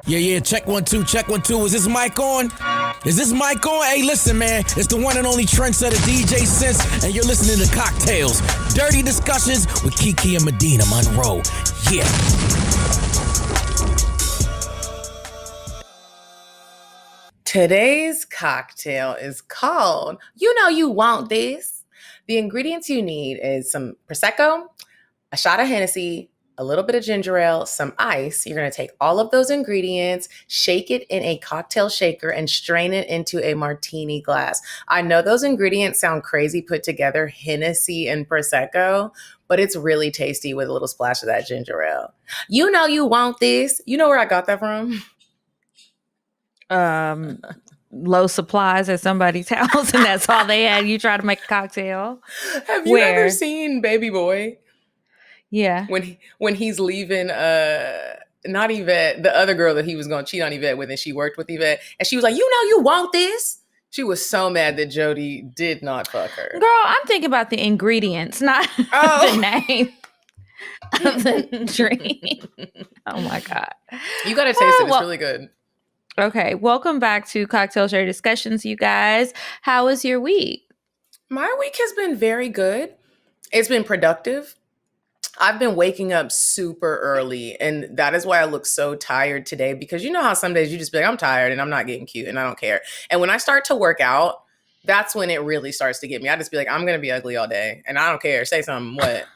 Yeah, check 1 2, check 1 2. Is this mic on? Is this mic on? Hey, listen, man, it's the one and only trendsetter DJ Sense, and you're listening to CockTales, dirty discussions with Kiki and Medina Monroe. Yeah. Today's cocktail is called You Know You Want This. The ingredients you need is some Prosecco, a shot of Hennessy, a little bit of ginger ale, some ice. You're going to take all of those ingredients, shake it in a cocktail shaker, and strain it into a martini glass. I know those ingredients sound crazy put together, Hennessy and Prosecco, but it's really tasty with a little splash of that ginger ale. You know you want this. You know where I got that from? Low supplies at somebody's house, and that's all they had. You try to make a cocktail. Have you ever seen Baby Boy? Yeah. When he's leaving, not Yvette, the other girl that he was going to cheat on Yvette with, and she worked with Yvette, and she was like, you know you want this? She was so mad that Jody did not fuck her. Girl, I'm thinking about the ingredients, not the name of the drink. Oh my God. You got to taste it. It's really good. Okay. Welcome back to Cocktail Share Discussions, you guys. How was your week? My week has been very good. It's been productive. I've been waking up super early, and that is why I look so tired today, because you know how some days you just be like, I'm tired and I'm not getting cute and I don't care. And when I start to work out, that's when it really starts to get me. I just be like, I'm going to be ugly all day and I don't care. Say something. What?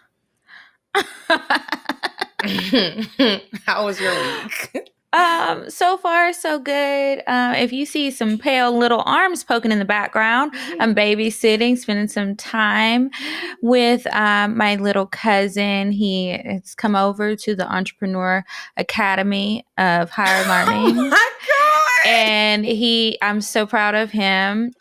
How was your week? So far, so good. If you see some pale little arms poking in the background, I'm babysitting, spending some time with my little cousin. He has come over to the Entrepreneur Academy of Higher Learning. Oh my God! And I'm so proud of him.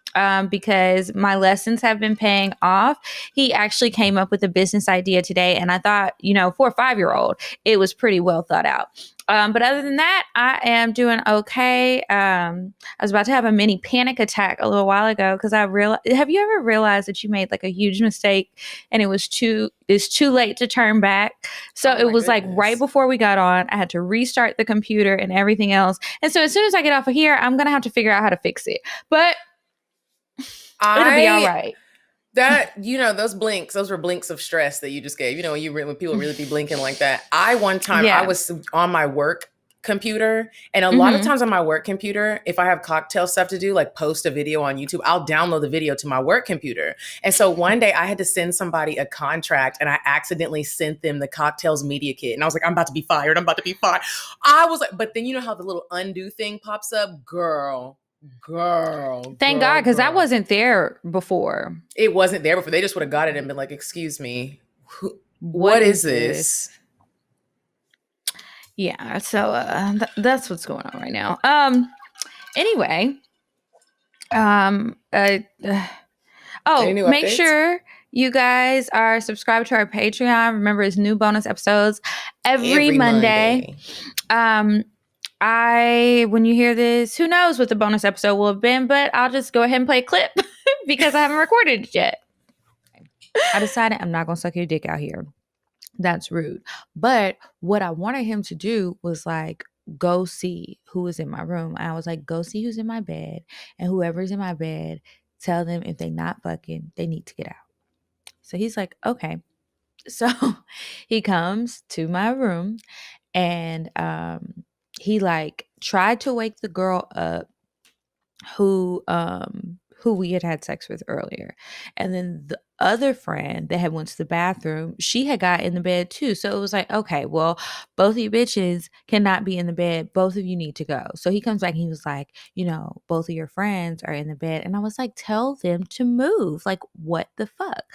Because my lessons have been paying off. He actually came up with a business idea today, and I thought, for a 5-year-old, it was pretty well thought out. But other than that, I am doing okay. I was about to have a mini panic attack a little while ago because I realized. Have you ever realized that you made like a huge mistake and it's too late to turn back? So it was like right before we got on, I had to restart the computer and everything else. And so as soon as I get off of here, I'm gonna have to figure out how to fix it. But it'll be all right. That, those blinks, those were blinks of stress that you just gave. When people really be blinking like that. I was on my work computer, and a lot of times on my work computer, if I have cocktail stuff to do, like post a video on YouTube, I'll download the video to my work computer. And so one day I had to send somebody a contract, and I accidentally sent them the Cocktails media kit. And I was like, I'm about to be fired. I was like, but then you know how the little undo thing pops up? Girl. Thank God, because I wasn't there before. It wasn't there before. They just would have got it and been like, excuse me, what is this? Yeah, so that's what's going on right now. Anyway, make sure you guys are subscribed to our Patreon. Remember, it's new bonus episodes every Monday. When you hear this, who knows what the bonus episode will have been, but I'll just go ahead and play a clip because I haven't recorded it yet. I decided I'm not going to suck your dick out here. That's rude. But what I wanted him to do was like, go see who is in my room. I was like, go see who's in my bed, and whoever's in my bed, tell them if they not fucking, they need to get out. So he's like, okay. So he comes to my room, and he like tried to wake the girl up who we had sex with earlier. And then the other friend that had went to the bathroom, she had got in the bed too. So it was like, okay, well, both of you bitches cannot be in the bed. Both of you need to go. So he comes back and he was like, both of your friends are in the bed. And I was like, tell them to move. Like, what the fuck?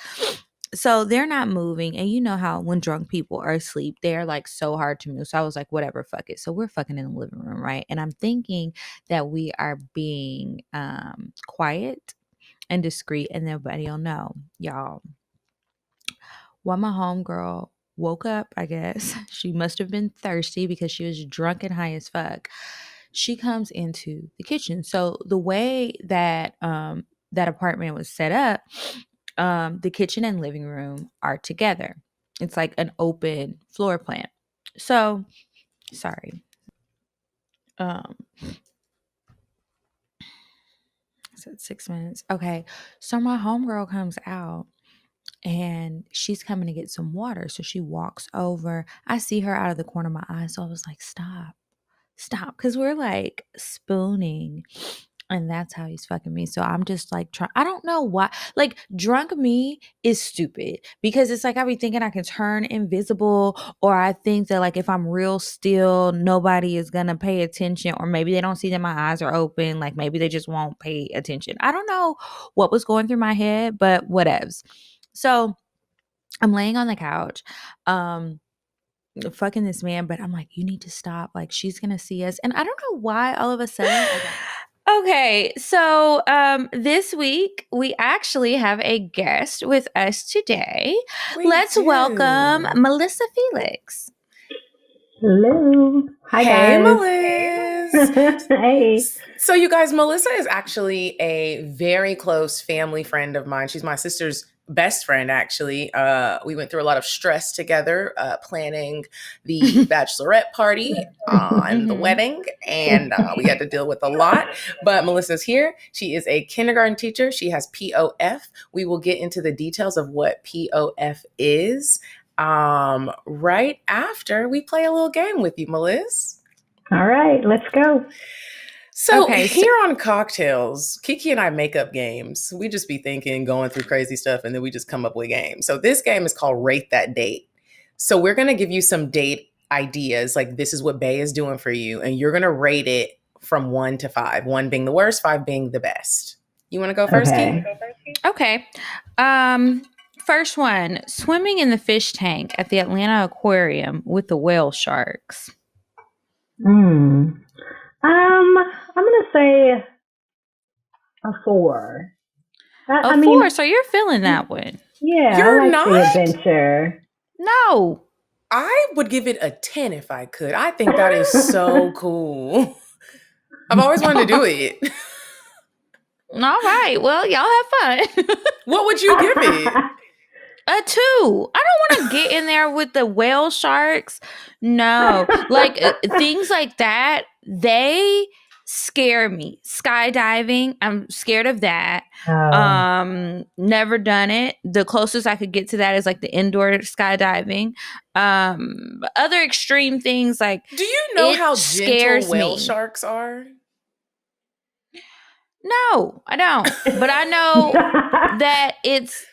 So they're not moving. And you know how when drunk people are asleep, they're like so hard to move. So I was like, whatever, fuck it. So we're fucking in the living room, right? And I'm thinking that we are being quiet and discreet and nobody will know. Y'all, while my homegirl woke up, I guess, she must have been thirsty because she was drunk and high as fuck. She comes into the kitchen. So the way that that apartment was set up, the kitchen and living room are together. It's like an open floor plan. So, sorry. Um, I said 6 minutes. Okay. So my homegirl comes out and she's coming to get some water. So she walks over. I see her out of the corner of my eye. So I was like, stop. Cause we're like spooning. And that's how he's fucking me. So I'm just like trying. I don't know why. Like drunk me is stupid because it's like I be thinking I can turn invisible, or I think that like if I'm real still, nobody is gonna pay attention, or maybe they don't see that my eyes are open. Like maybe they just won't pay attention. I don't know what was going through my head, but whatevs. So I'm laying on the couch, fucking this man, but I'm like, you need to stop. Like she's gonna see us, and I don't know why all of a sudden. Okay, so this week we actually have a guest with us today. Let's welcome Melissa Felix. Hello. Hi, Hey, guys. Melissa. Hey. So, you guys, Melissa is actually a very close family friend of mine. She's my sister's best friend, actually. We went through a lot of stress together planning the bachelorette party and the wedding, and we had to deal with a lot. But Melissa's here. She is a kindergarten teacher. She has POF. We will get into the details of what POF is right after we play a little game with you, Melissa. All right, let's go. So here on CockTales, Kiki and I make up games. We just be thinking, going through crazy stuff, and then we just come up with games. So this game is called Rate That Date. So we're going to give you some date ideas, like this is what Bae is doing for you, and you're going to rate it from 1 to 5, 1 being the worst, 5 being the best. You want to go first, Okay. Kiki? Okay. First one, swimming in the fish tank at the Atlanta Aquarium with the whale sharks. I'm gonna say a 4. A 4, so you're feeling that one. Yeah, You're I like not? the adventure. No. I would give it a 10 if I could. I think that is so cool. I've always wanted to do it. All right. Well, y'all have fun. What would you give it? A 2. I don't want to get in there with the whale sharks. No. Like things like that, they scare me. Skydiving, I'm scared of that. Never done it. The closest I could get to that is like the indoor skydiving. Other extreme things like, do you know how gentle whale me. sharks are? No, I don't. But I know that it's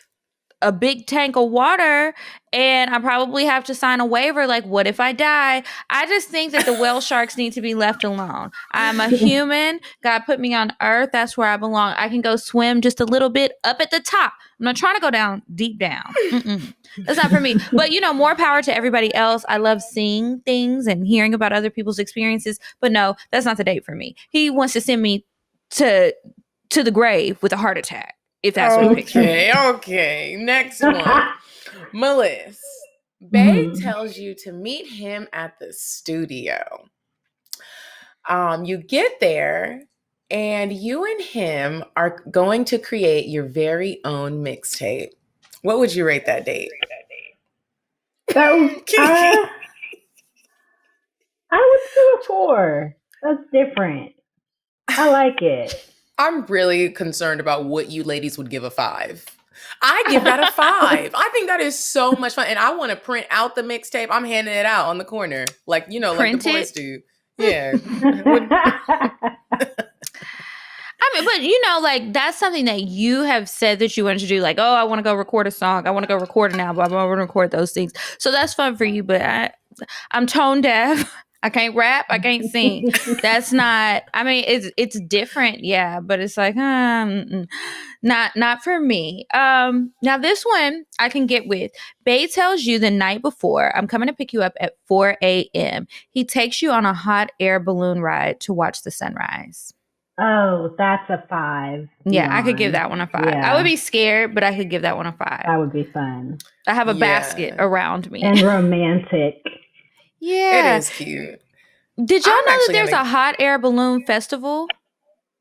a big tank of water and I probably have to sign a waiver. Like, what if I die? I just think that the whale sharks need to be left alone. I'm a human. God put me on earth. That's where I belong. I can go swim just a little bit up at the top. I'm not trying to go down deep down. That's not for me. But, more power to everybody else. I love seeing things and hearing about other people's experiences. But no, that's not the date for me. He wants to send me to the grave with a heart attack. If that's what he picks. Okay. Next one. Melissa. Bae tells you to meet him at the studio. You get there and you and him are going to create your very own mixtape. What would you rate that date? I would do a 4. That's different. I like it. I'm really concerned about what you ladies would give a 5. I give that a 5. I think that is so much fun. And I want to print out the mixtape. I'm handing it out on the corner. Like, like the boys do. Yeah. I mean, but like that's something that you have said that you wanted to do. Like, oh, I want to go record a song. I want to go record an album. I want to record those things. So that's fun for you. But I'm tone deaf. I can't rap. I can't sing. That's not. I mean, it's different, yeah. But it's like, not for me. Now this one I can get with. Bae tells you the night before, I'm coming to pick you up at 4 a.m. He takes you on a hot air balloon ride to watch the sunrise. Oh, that's a 5. Yeah, I could give that one a 5. Yeah. I would be scared, but I could give that one a 5. That would be fun. I have a basket around me. And romantic. Yeah. It is cute. Did y'all know that there's a hot air balloon festival?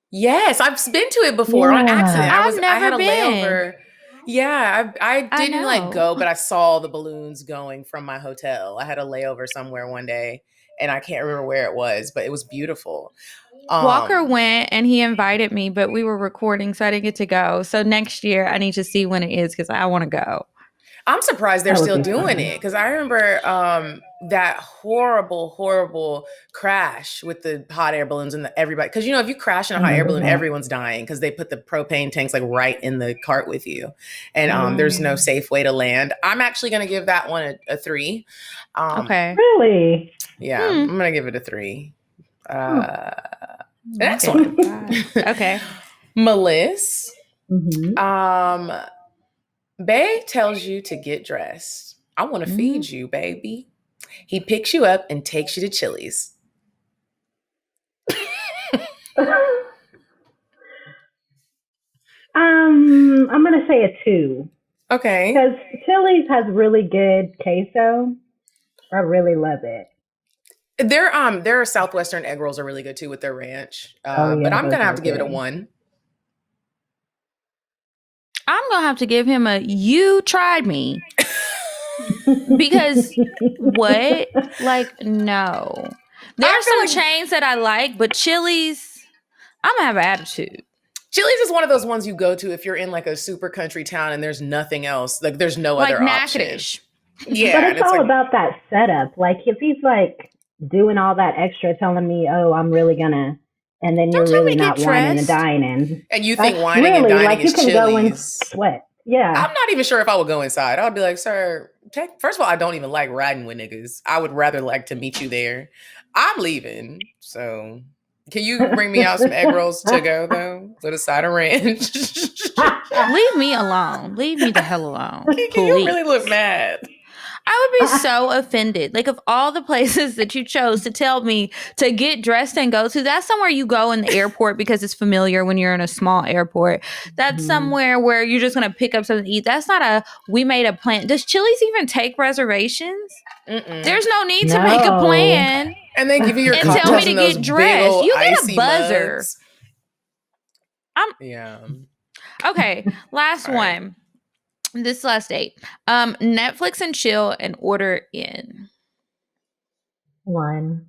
Yes, I've been to it before on accident. I had a been. layover. Yeah, I didn't go, but I saw the balloons going from my hotel. I had a layover somewhere one day, and I can't remember where it was, but it was beautiful. Walker went and he invited me, but we were recording, so I didn't get to go. So next year, I need to see when it is because I want to go. I'm surprised they're That would still be doing fun. it because I remember that horrible crash with the hot air balloons and everybody. Because if you crash in a hot air balloon, everyone's dying because they put the propane tanks like right in the cart with you, and there's no safe way to land. I'm actually gonna give that one a 3. Okay. Really? Yeah, I'm gonna give it a 3. Next Okay. one. Okay. Melissa. Mm-hmm. Bae tells you to get dressed. I want to feed you, baby. He picks you up and takes you to Chili's. I'm gonna say a 2 Okay. because Chili's has really good queso. I really love it. Their Southwestern egg rolls are really good too with their ranch. But I'm those gonna have are to give it a good. 1. I'm going to have to give him a you tried me. Because what? Like, no. There are some chains that I like, but Chili's, I'm going to have an attitude. Chili's is one of those ones you go to if you're in like a super country town and there's nothing else. Like there's no Like other option. Natchitoches. Yeah. But it's all about that setup. Like if he's like doing all that extra, telling me, "Oh, I'm really gonna," and then you're really not whining and dining. And you think That's whining and really, dining like is you can Chili's. go and sweat. Yeah. I'm not even sure if I would go inside. I would be like, sir, first of all, I don't even like riding with niggas. I would rather like to meet you there. I'm leaving. So can you bring me out some egg rolls to go, though, with a side of ranch? Leave me alone. Leave me the hell alone. Can you really look mad? I would be so offended. Like, of all the places that you chose to tell me to get dressed and go to, that's somewhere you go in the airport because it's familiar when you're in a small airport. That's somewhere where you're just going to pick up something to eat. That's not we made a plan. Does Chili's even take reservations? There's no need to make a plan. And they give you your and tell me to get dressed. You get a buzzer. Yeah. Okay, last one. This last date. Netflix and chill and order in. 1.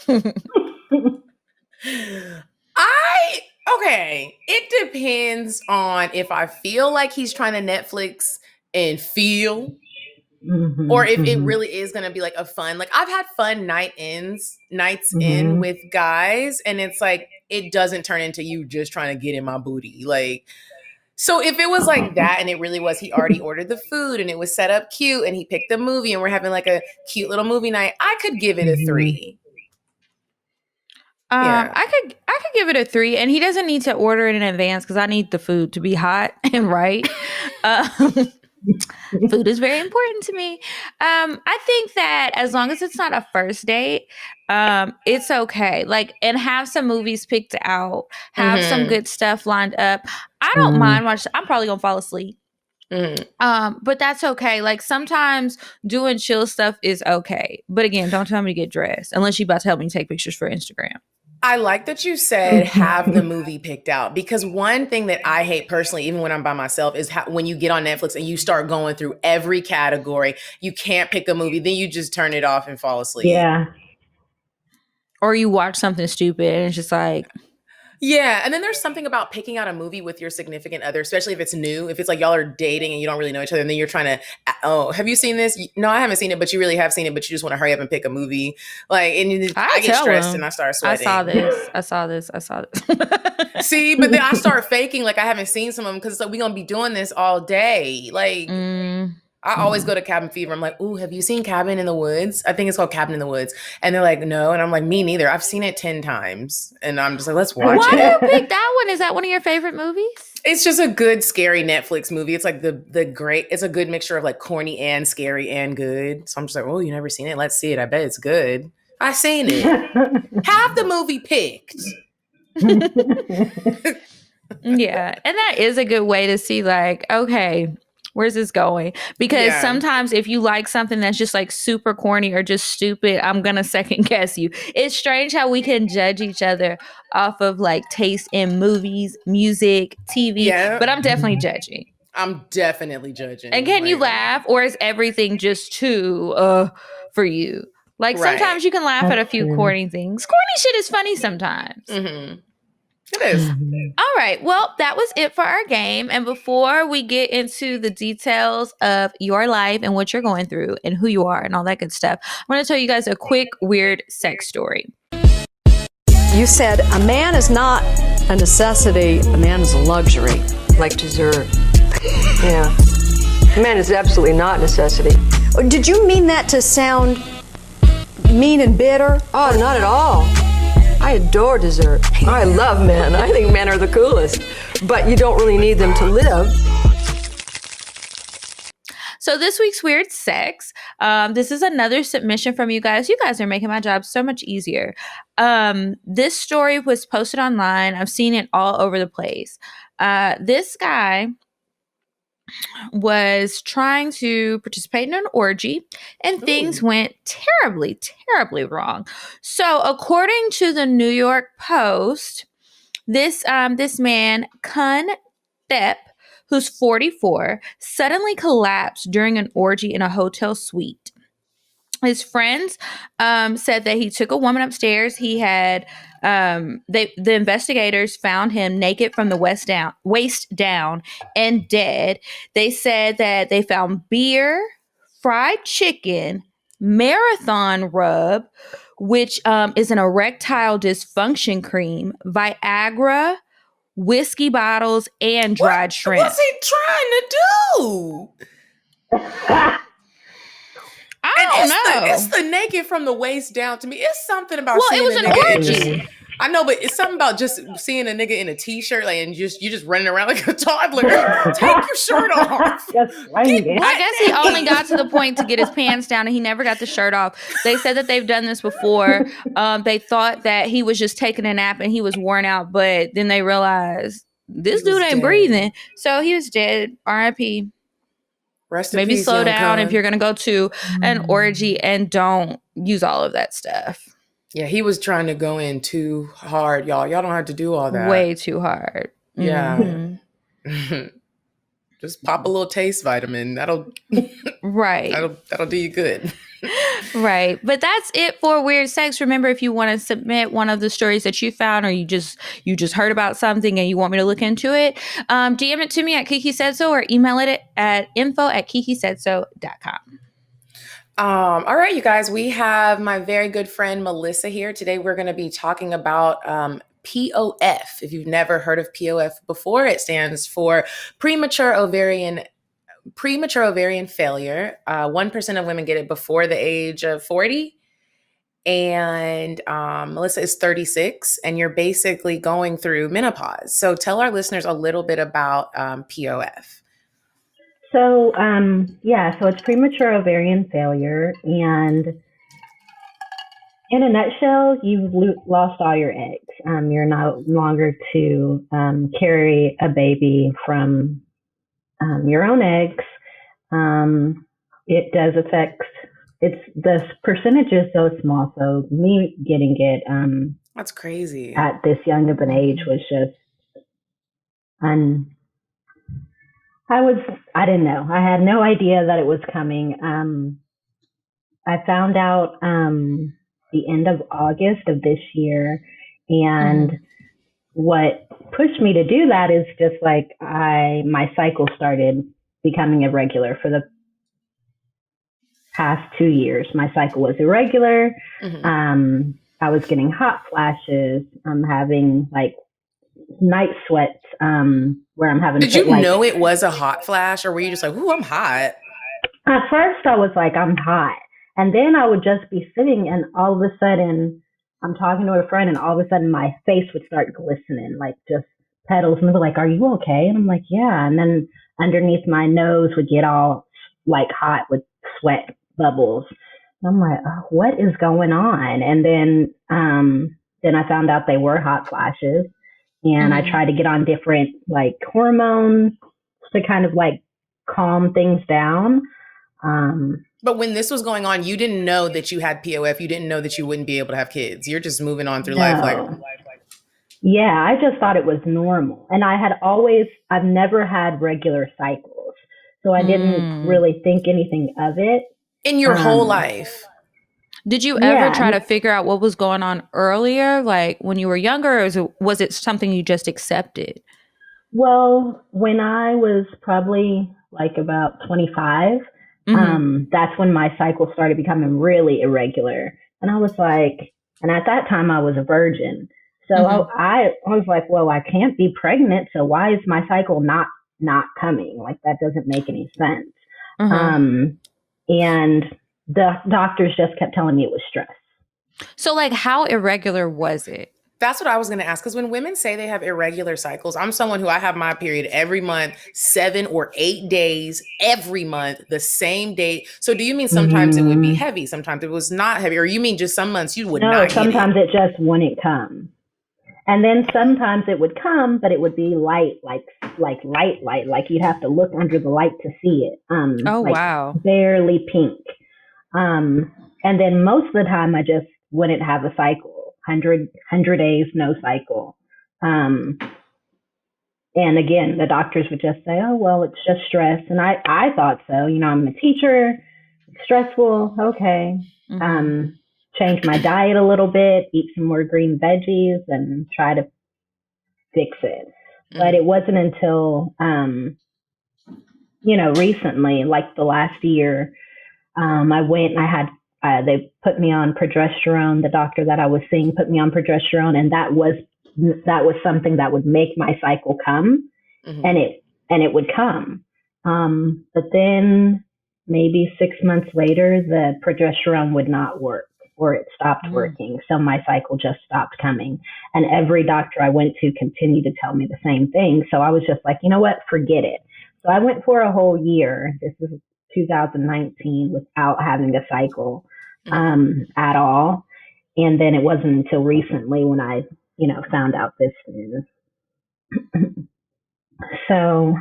Okay. It depends on if I feel like he's trying to Netflix and feel, or if it really is going to be like a fun, like I've had fun nights in with guys, and it's like, it doesn't turn into you just trying to get in my booty. Like, so if it was like that and it really was, he already ordered the food and it was set up cute and he picked the movie and we're having like a cute little movie night, I could give it a 3. I could give it a 3, and he doesn't need to order it in advance because I need the food to be hot and right. Food is very important to me. I think that as long as it's not a first date, it's okay. Like, and have some movies picked out, have some good stuff lined up. I don't mind watching. I'm probably gonna fall asleep. But that's okay. Like, sometimes doing chill stuff is okay. But again, don't tell me to get dressed unless you're about to help me take pictures for Instagram. I like that you said have the movie picked out, because one thing that I hate personally, even when I'm by myself, is when you get on Netflix and you start going through every category, you can't pick a movie, then you just turn it off and fall asleep. Yeah. Or you watch something stupid and it's just like... Yeah, and then there's something about picking out a movie with your significant other, especially if it's new, if it's like y'all are dating and you don't really know each other, and then you're trying to, oh, have you seen this? No, I haven't seen it, but you really have seen it, but you just want to hurry up and pick a movie. Like, and I get stressed and I start sweating. I saw this. See, but then I start faking like I haven't seen some of them because it's like, we're going to be doing this all day. Like, I always go to Cabin Fever. I'm like, ooh, have you seen Cabin in the Woods? I think it's called Cabin in the Woods. And they're like, no. And I'm like, me neither. I've seen it 10 times. And I'm just like, let's watch it. Why do you pick that one? Is that one of your favorite movies? It's just a good, scary Netflix movie. It's like it's a good mixture of like corny and scary and good. So I'm just like, oh, you never seen it? Let's see it. I bet it's good. I seen it. Have the movie picked. Yeah. And that is a good way to see, like, okay, where's this going? Because sometimes if you like something that's just like super corny or just stupid, I'm going to second guess you. It's strange how we can judge each other off of like taste in movies, music, TV, but I'm definitely judging. I'm definitely judging. And can you laugh, or is everything just too for you? Like sometimes you can laugh at a few corny things. Corny shit is funny sometimes. Mm-hmm. It is. All right. Well, that was it for our game. And before we get into the details of your life and what you're going through and who you are and all that good stuff, I'm going to tell you guys a quick weird sex story. You said a man is not a necessity, a man is a luxury. Like dessert. Yeah. A man is absolutely not a necessity. Did you mean that to sound mean and bitter? Oh, not at all. I adore dessert. I love men. I think men are the coolest. But you don't really need them to live. So this week's weird sex, this is another submission from you guys. You guys are making my job so much easier. This story was posted online. I've seen it all over the place. This guy was trying to participate in an orgy and things went terribly, terribly wrong. So according to the New York Post, this man, Kun Thep, who's 44, suddenly collapsed during an orgy in a hotel suite. His friends said that he took a woman upstairs. He had the investigators found him naked from the waist down and dead. They said that they found beer, fried chicken, Marathon rub, which is an erectile dysfunction cream, Viagra, whiskey bottles, and dried shrimp. What's he trying to do? I don't know. It's the naked from the waist down to me. It's something about seeing it was a an nigga orgy. I know, but it's something about just seeing a nigga in a t-shirt, like, and you just running around like a toddler. Take your shirt off. I guess he only got to the point to get his pants down, and he never got the shirt off. They said that they've done this before. They thought that he was just taking a nap and he was worn out, but then they realized this dude ain't breathing, so he was dead. R.I.P. Maybe peace, slow down Con. if you're gonna go to an orgy and don't use all of that stuff. Yeah, he was trying to go in too hard, y'all. Y'all don't have to do all that. Way too hard. Yeah. Mm-hmm. Just pop a little taste vitamin. That'll that'll do you good. Right. But that's it for weird sex. Remember, if you want to submit one of the stories that you found, or you just heard about something and you want me to look into it, DM it to me at Kiki Said So, or email it at info@kikisaidso.com. All right, you guys, we have my very good friend Melissa here. Today we're going to be talking about POF. If you've never heard of POF before, it stands for Premature Ovarian Failure. 1% of women get it before the age of 40. And Melissa is 36, and you're basically going through menopause. So tell our listeners a little bit about POF. So, so it's premature ovarian failure, and in a nutshell, you've lost all your eggs. You're no longer to carry a baby from your own eggs. It does affect, the percentage is so small, so me getting it that's crazy at this young of an age was just I didn't know. I had no idea that it was coming. I found out the end of August of this year, and what pushed me to do that is just like my cycle started becoming irregular for the past 2 years. My cycle was irregular. I was getting hot flashes. I'm having like night sweats where I'm having. Did you know it was a hot flash, or were you just like, "Ooh, I'm hot"? At first, I was like, "I'm hot," and then I would just be sitting, and all of a sudden, I'm talking to a friend, and all of a sudden, my face would start glistening, like just petals, and they'd be like, "Are you okay?" And I'm like, "Yeah," and then underneath my nose would get all like hot with sweat bubbles. And I'm like, oh, "What is going on?" And then I found out they were hot flashes. And I tried to get on different like hormones to kind of like calm things down. But when this was going on, you didn't know that you had POF. You didn't know that you wouldn't be able to have kids. You're just moving on through life. Like, Yeah, I just thought it was normal. And I've never had regular cycles. So I didn't really think anything of it. In your whole life? Did you ever Yeah. try to figure out what was going on earlier, like when you were younger, or was it something you just accepted? Well, when I was probably like about 25, that's when my cycle started becoming really irregular. And I was like, and at that time I was a virgin. So I was like, well, I can't be pregnant. So why is my cycle not coming? Like that doesn't make any sense. And the doctors just kept telling me it was stress. So like how irregular was it? That's what I was going to ask. Because when women say they have irregular cycles, I'm someone who I have my period every month, 7 or 8 days, every month, the same day. So do you mean sometimes it would be heavy, sometimes it was not heavy? Or you mean just some months you would not get it? No, sometimes it just wouldn't come. And then sometimes it would come, but it would be light, like light. Like you'd have to look under the light to see it. Wow. Barely pink. And then most of the time I just wouldn't have a cycle. 100 days, no cycle. And again, the doctors would just say, oh, well, it's just stress. And I thought so. You know, I'm a teacher, it's stressful. Okay. Change my diet a little bit, eat some more green veggies and try to fix it. But it wasn't until, recently, like the last year, I went and they put me on progesterone. The doctor that I was seeing put me on progesterone, and that was something that would make my cycle come, and it would come. But then maybe 6 months later, the progesterone would not work, or it stopped working. So my cycle just stopped coming. And every doctor I went to continued to tell me the same thing. So I was just like, you know what, forget it. So I went for a whole year. This is 2019 without having a cycle at all. And then it wasn't until recently when I, found out this news. So,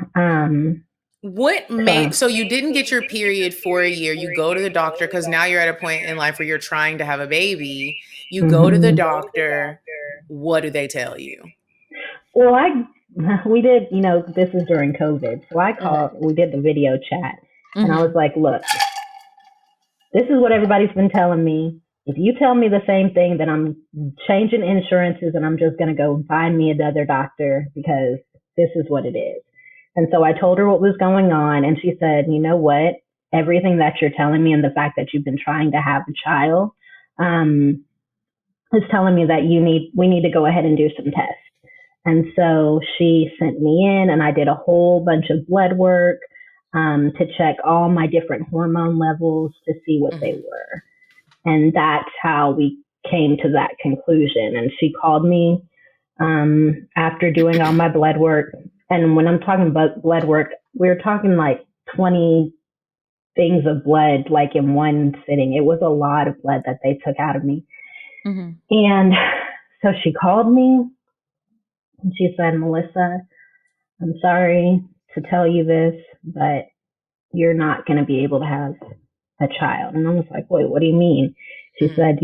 so you didn't get your period for a year. You go to the doctor because now you're at a point in life where you're trying to have a baby. You go to the doctor. What do they tell you? Well, we did, this is during COVID. So I called, we did the video chat. And I was like, look, this is what everybody's been telling me. If you tell me the same thing, then I'm changing insurances and I'm just going to go find me another doctor because this is what it is. And so I told her what was going on. And she said, you know what? Everything that you're telling me and the fact that you've been trying to have a child is telling me that we need to go ahead and do some tests. And so she sent me in and I did a whole bunch of blood work to check all my different hormone levels to see what they were. And that's how we came to that conclusion. And she called me after doing all my blood work. And when I'm talking about blood work, we're talking like 20 things of blood, like in one sitting. It was a lot of blood that they took out of me. And so she called me and she said, Melissa, I'm sorry to tell you this, but you're not going to be able to have a child. And I was like, wait, what do you mean? She said,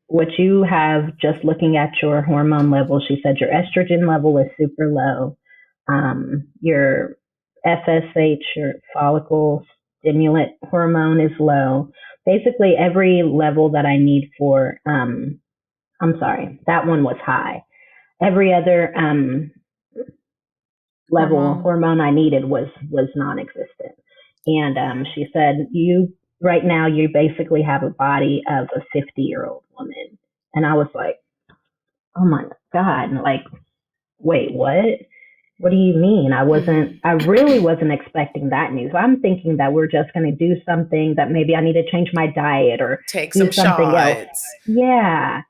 what you have, just looking at your hormone level, she said your estrogen level is super low. Your FSH, your follicle stimulant hormone, is low. Basically every level that I need for, I'm sorry, that one was high. Every other hormone I needed was non-existent. And she said, right now you basically have a body of a 50-year-old woman. And I was like, oh my God, like, wait, what? What do you mean? I really wasn't expecting that news. I'm thinking that we're just going to do something, that maybe I need to change my diet or take do some something shots. else. Yeah.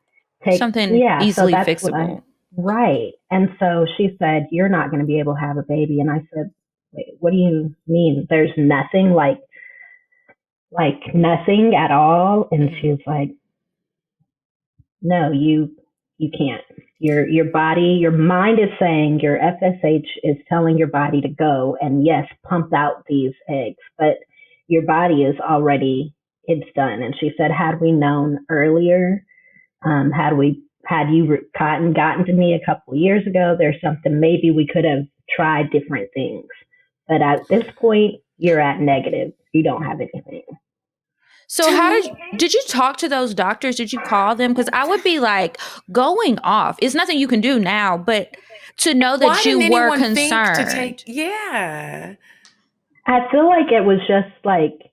Easily fixable. Right. And so she said, you're not going to be able to have a baby. And I said, wait, what do you mean? There's nothing, like nothing at all? And she was like, no, you can't. Your body, your mind is saying, your FSH is telling your body to go and yes, pump out these eggs, but your body is already, it's done. And she said, had we known earlier, had we had you gotten to me a couple years ago, there's something maybe we could have tried different things. But at this point, you're at negative. You don't have anything. So how did you talk to those doctors? Did you call them? Because I would be like going off. It's nothing you can do now, but to know that you were concerned. Yeah. I feel like it was just like,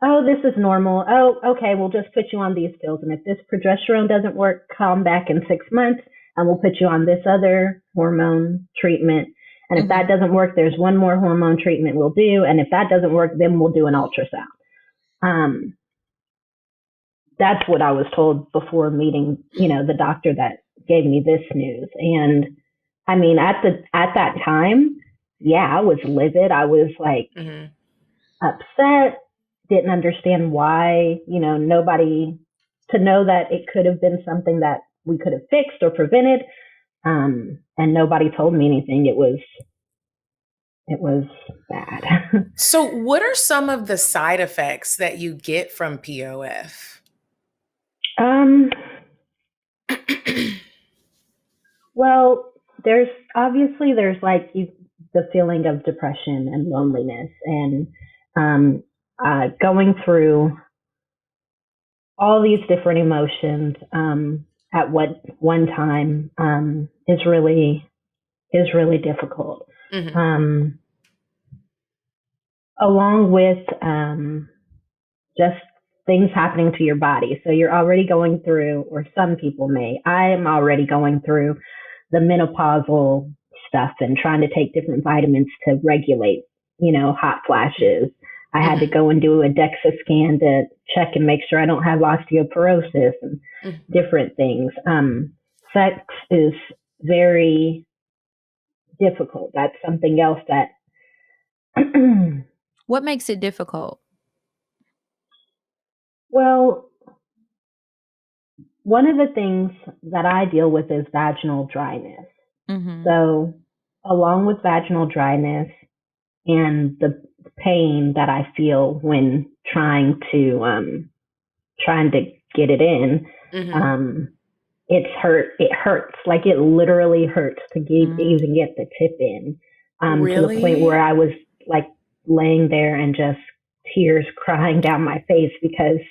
oh, this is normal. Oh, okay, we'll just put you on these pills. And if this progesterone doesn't work, come back in 6 months and we'll put you on this other hormone treatment. And if that doesn't work, there's one more hormone treatment we'll do. And if that doesn't work, then we'll do an ultrasound. That's what I was told before meeting, the doctor that gave me this news. And I mean, at that time, yeah, I was livid. I was like upset, didn't understand why, nobody, to know that it could have been something that we could have fixed or prevented. And nobody told me anything. It was bad. So what are some of the side effects that you get from POF? Well, there's like the feeling of depression and loneliness, and going through all these different emotions at one time is really difficult. Along with just things happening to your body. So you're already going through, or some people may, I am already going through the menopausal stuff and trying to take different vitamins to regulate, hot flashes. I had to go and do a DEXA scan to check and make sure I don't have osteoporosis and different things. Sex is very difficult. That's something else that. What makes it difficult? Well, one of the things that I deal with is vaginal dryness. So along with vaginal dryness and the pain that I feel when trying to get it in, it hurts. Like it literally hurts to even get the tip in, to the point where I was like laying there and just tears crying down my face, because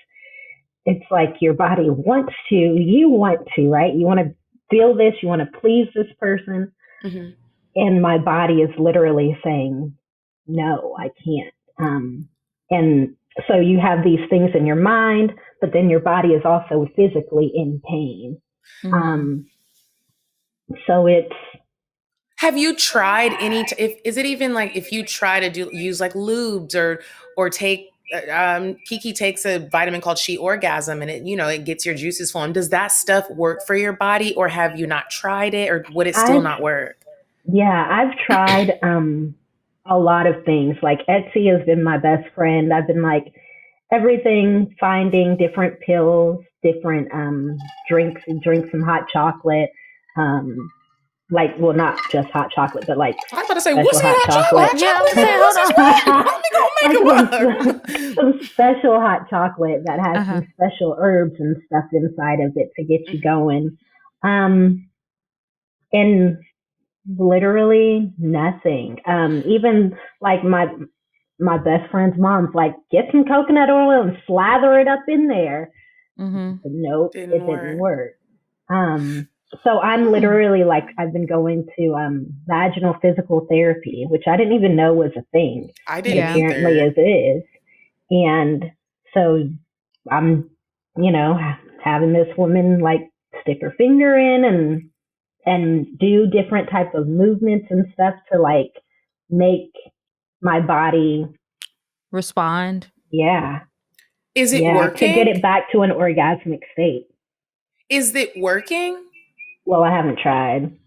it's like your body you want to, right? You want to feel this, you want to please this person. And my body is literally saying, no, I can't. And so you have these things in your mind, but then your body is also physically in pain. So it's. Have you tried is it even like if you try to use like lubes or take, Kiki takes a vitamin called She Orgasm, and it gets your juices flowing. Does that stuff work for your body, or have you not tried it, or would it still not work? Yeah, I've tried a lot of things. Like Etsy has been my best friend. I've been like everything, finding different pills, different drinks, drink some hot chocolate. Like, well, not just hot chocolate, but like I was about to say, what's hot chocolate? Yeah, some special hot chocolate that has some special herbs and stuff inside of it to get you going. And literally nothing. Even like my best friend's mom's like, get some coconut oil and slather it up in there. But nope, it didn't work. So I'm literally like, I've been going to vaginal physical therapy, which I didn't even know was a thing. I didn't apparently either. As it is. And so I'm, having this woman like stick her finger in and do different type of movements and stuff to like make my body respond. Yeah. Is it working? To get it back to an orgasmic state. Is it working? Well, I haven't tried.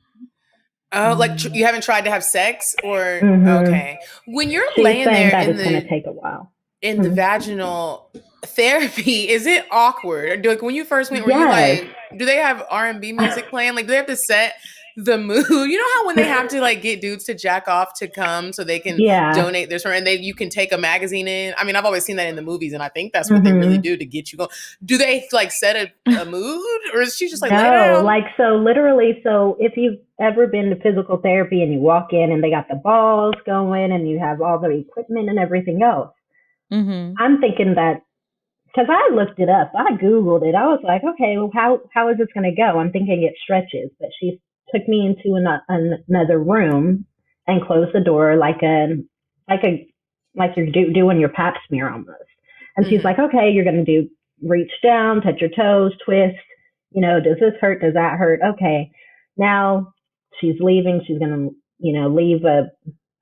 Oh, like you haven't tried to have sex, or okay? When you're laying there, it's going to take a while in the vaginal therapy. Is it awkward? Like when you first went, were you like, do they have R&B music playing? Like, do they have to set the mood. You know how when they have to like get dudes to jack off to come so they can donate their sperm, and you can take a magazine in. I mean, I've always seen that in the movies, and I think that's what they really do to get you going. Do they like set a mood, or is she just like, lay down? Like, so literally, so if you've ever been to physical therapy and you walk in and they got the balls going and you have all the equipment and everything else, I'm thinking that, because I looked it up, I Googled it. I was like, okay, well, how is this going to go? I'm thinking it stretches, but she took me into another room and closed the door like you're doing your pap smear almost. And she's like, okay, you're going to reach down, touch your toes, twist. You know, does this hurt? Does that hurt? Okay. Now she's leaving. She's going to, leave a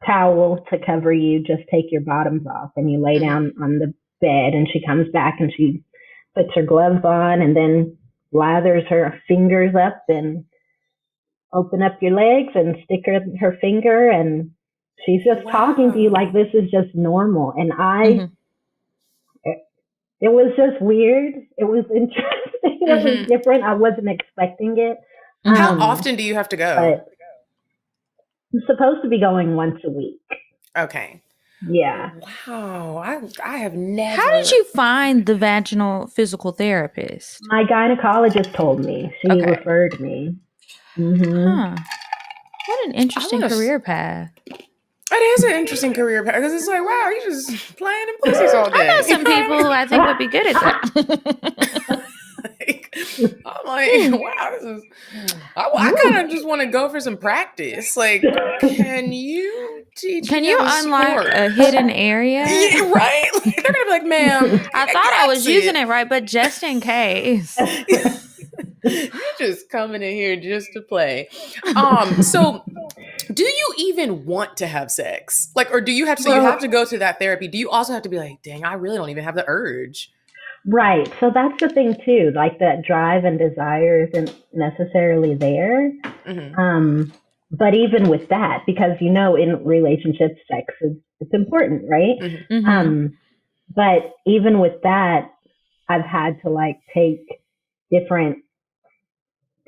towel to cover you. Just take your bottoms off and you lay down on the bed, and she comes back and she puts her gloves on and then lathers her fingers up and open up your legs and stick her finger, and she's just talking to you like this is just normal. And it was just weird. It was interesting. It was different. I wasn't expecting it. How often do you have to go? I'm supposed to be going once a week. Okay. Yeah. Wow. I have never. How did you find the vaginal physical therapist? My gynecologist told me. She referred me. Huh. What an interesting career path. It is an interesting career path, because it's like, wow, you just playing in pussies all day. I know some people who I think would be good at that. I'm like, wow, this is. I kind of just want to go for some practice. Like, can you teach? Can you unlock a hidden area? Yeah, right? Like, they're gonna be like, ma'am, I thought I was using it right, but just in case. You're just coming in here just to play. So do you even want to have sex? Like, or do you have to, so you have to go to that therapy. Do you also have to be like, dang, I really don't even have the urge? Right. So that's the thing too. Like that drive and desire isn't necessarily there. But even with that, because, in relationships, sex it's important, right? But even with that, I've had to like take different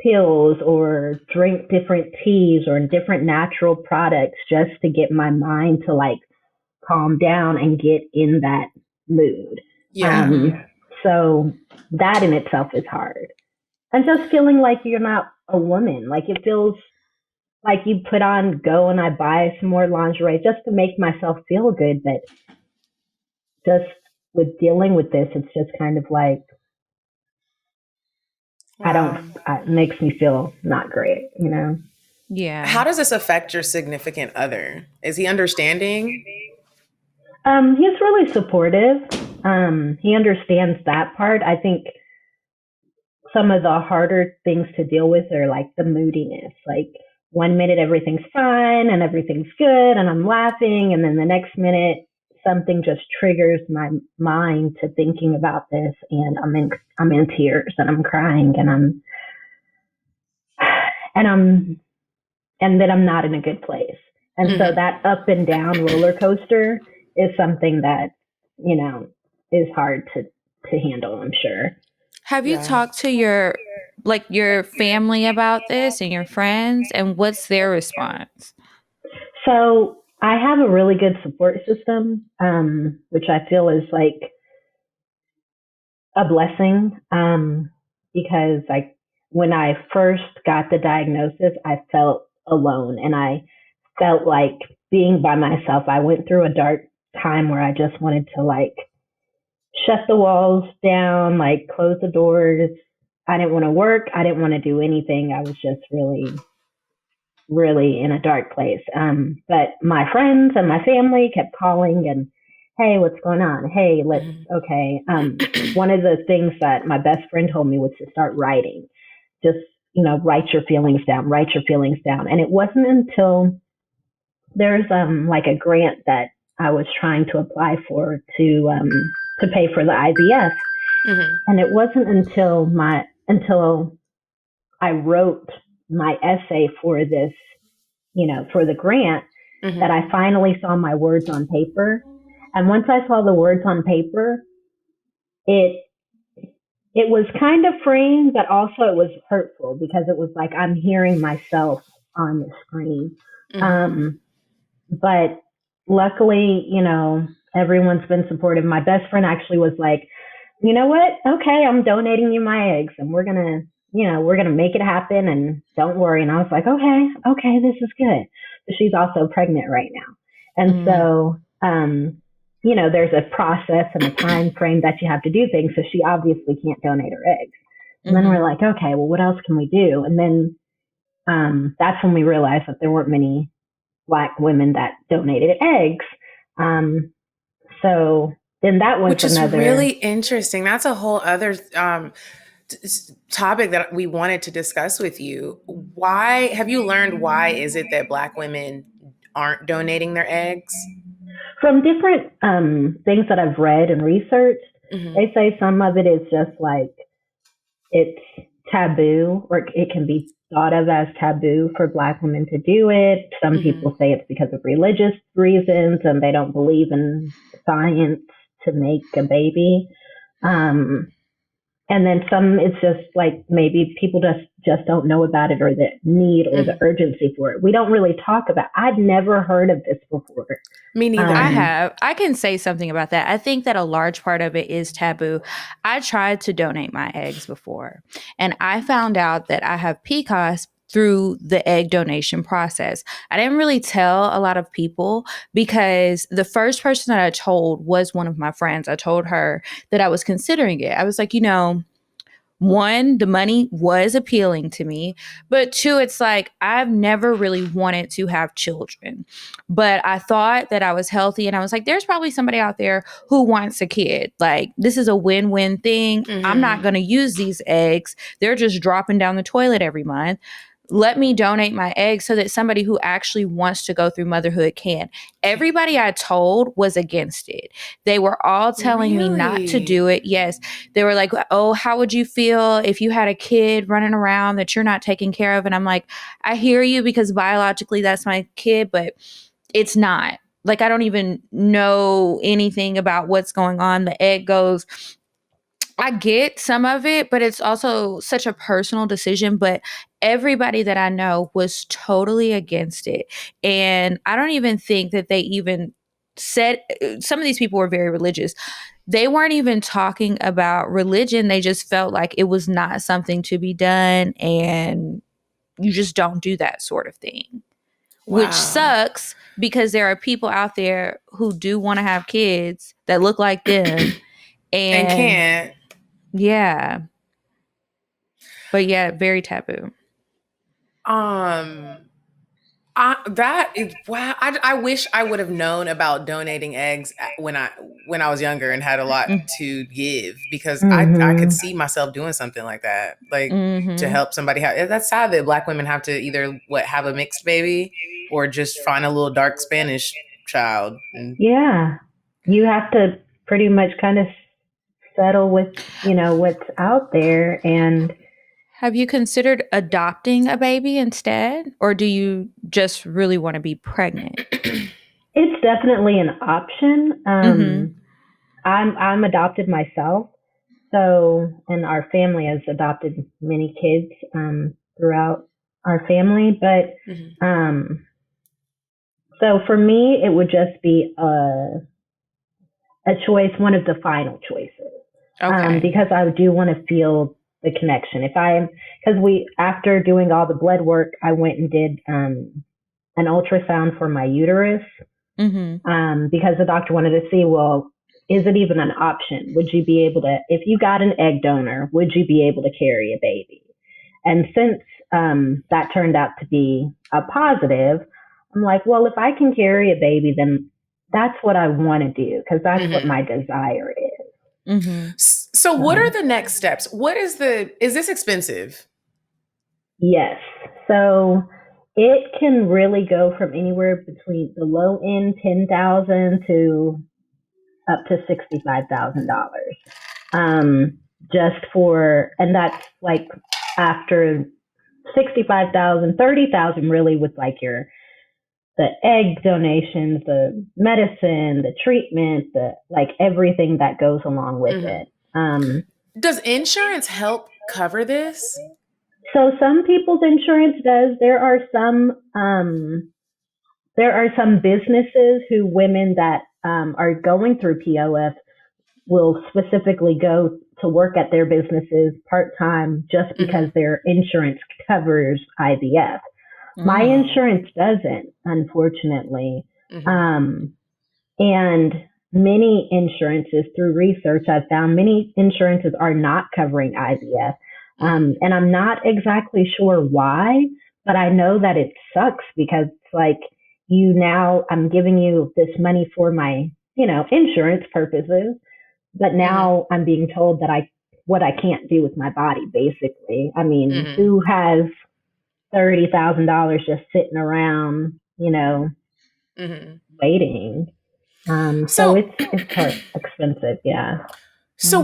pills or drink different teas or different natural products just to get my mind to like calm down and get in that mood. So that in itself is hard. And just feeling like you're not a woman. Like it feels like you put on go and I buy some more lingerie just to make myself feel good. But just with dealing with this, it's just kind of like, it makes me feel not great, Yeah. How does this affect your significant other? Is he understanding? He's really supportive. He understands that part. I think some of the harder things to deal with are like the moodiness. Like 1 minute everything's fine and everything's good and I'm laughing, and then the next minute something just triggers my mind to thinking about this, and I'm in tears and I'm crying and then I'm not in a good place. And so that up and down roller coaster is something that, is hard to handle, I'm sure. Have you talked to your family about this and your friends, and what's their response? So I have a really good support system, which I feel is like a blessing, because like when I first got the diagnosis, I felt alone and I felt like being by myself. I went through a dark time where I just wanted to like shut the walls down, like close the doors. I didn't want to work. I didn't want to do anything. I was just really, really in a dark place. But my friends and my family kept calling and, hey, what's going on? Hey, okay. One of the things that my best friend told me was to start writing. Just, write your feelings down. And it wasn't until there's like a grant that I was trying to apply for to pay for the IVF. And it wasn't until I wrote my essay for this, for the grant, that I finally saw my words on paper. And once I saw the words on paper, it was kind of freeing, but also it was hurtful, because it was like I'm hearing myself on the screen. Mm-hmm. But luckily, everyone's been supportive. My best friend actually was like, you know what? Okay, I'm donating you my eggs and we're going to make it happen and don't worry. And I was like, okay, this is good. But she's also pregnant right now. And so, there's a process and a time frame that you have to do things. So she obviously can't donate her eggs. And then we're like, okay, well, what else can we do? And then that's when we realized that there weren't many Black women that donated eggs. So then that was Which another. is really interesting. That's a whole other topic that we wanted to discuss with you. Why have you learned why is it that Black women aren't donating their eggs? From different things that I've read and researched, they say some of it is just like it's taboo, or it can be thought of as taboo for Black women to do it. Some people say it's because of religious reasons and they don't believe in science to make a baby. And then some, it's just like maybe people just don't know about it or the need or the urgency for it. We don't really talk about it. I'd never heard of this before. Me neither. I have. I can say something about that. I think that a large part of it is taboo. I tried to donate my eggs before, and I found out that I have PCOS through the egg donation process. I didn't really tell a lot of people because the first person that I told was one of my friends. I told her that I was considering it. I was like, one, the money was appealing to me, but two, it's like I've never really wanted to have children, but I thought that I was healthy and I was like, there's probably somebody out there who wants a kid. Like, this is a win-win thing. I'm not going to use these eggs. They're just dropping down the toilet every month. Let me donate my eggs so that somebody who actually wants to go through motherhood can. Everybody I told was against it. They were all telling me not to do it. Yes. They were like, oh, how would you feel if you had a kid running around that you're not taking care of? And I'm like, I hear you because biologically that's my kid, but it's not. Like, I don't even know anything about what's going on. The egg goes. I get some of it, but it's also such a personal decision. But everybody that I know was totally against it. And I don't even think that they even said, some of these people were very religious. They weren't even talking about religion. They just felt like it was not something to be done. And you just don't do that sort of thing. Wow. Which sucks because there are people out there who do want to have kids that look like them and can't. Yeah. But yeah, very taboo. That is wow. I wish I would have known about donating eggs when I was younger and had a lot to give, because I could see myself doing something like that, like to help somebody. That's sad that Black women have to either have a mixed baby or just find a little dark Spanish child. Yeah, you have to pretty much kind of settle with what's out there. And have you considered adopting a baby instead, or do you just really want to be pregnant? It's definitely an option. I'm adopted myself, and our family has adopted many kids throughout our family, but so for me it would just be a choice, one of the final choices. Okay. Because I do want to feel the connection. After doing all the blood work, I went and did an ultrasound for my uterus because the doctor wanted to see, well, is it even an option? Would you be able to, if you got an egg donor, would you be able to carry a baby? And since that turned out to be a positive, I'm like, well, if I can carry a baby, then that's what I want to do, because that's what my desire is. So what are the next steps? Is this expensive? Yes. So it can really go from anywhere between the low end $10,000 to up to $65,000. And that's like after $65,000, $30,000 really with like the egg donations, the medicine, the treatment, everything that goes along with it. Does insurance help cover this? So some people's insurance does. There are some businesses who women that are going through POF will specifically go to work at their businesses part-time just because their insurance covers IVF. My insurance doesn't, unfortunately. And many insurances, through research, I've found many insurances are not covering IVF. And I'm not exactly sure why, but I know that it sucks because it's like, I'm giving you this money for my, insurance purposes, but now I'm being told that what I can't do with my body, basically. I mean, who has $30,000 just sitting around, waiting? So it's hard, expensive. Yeah. So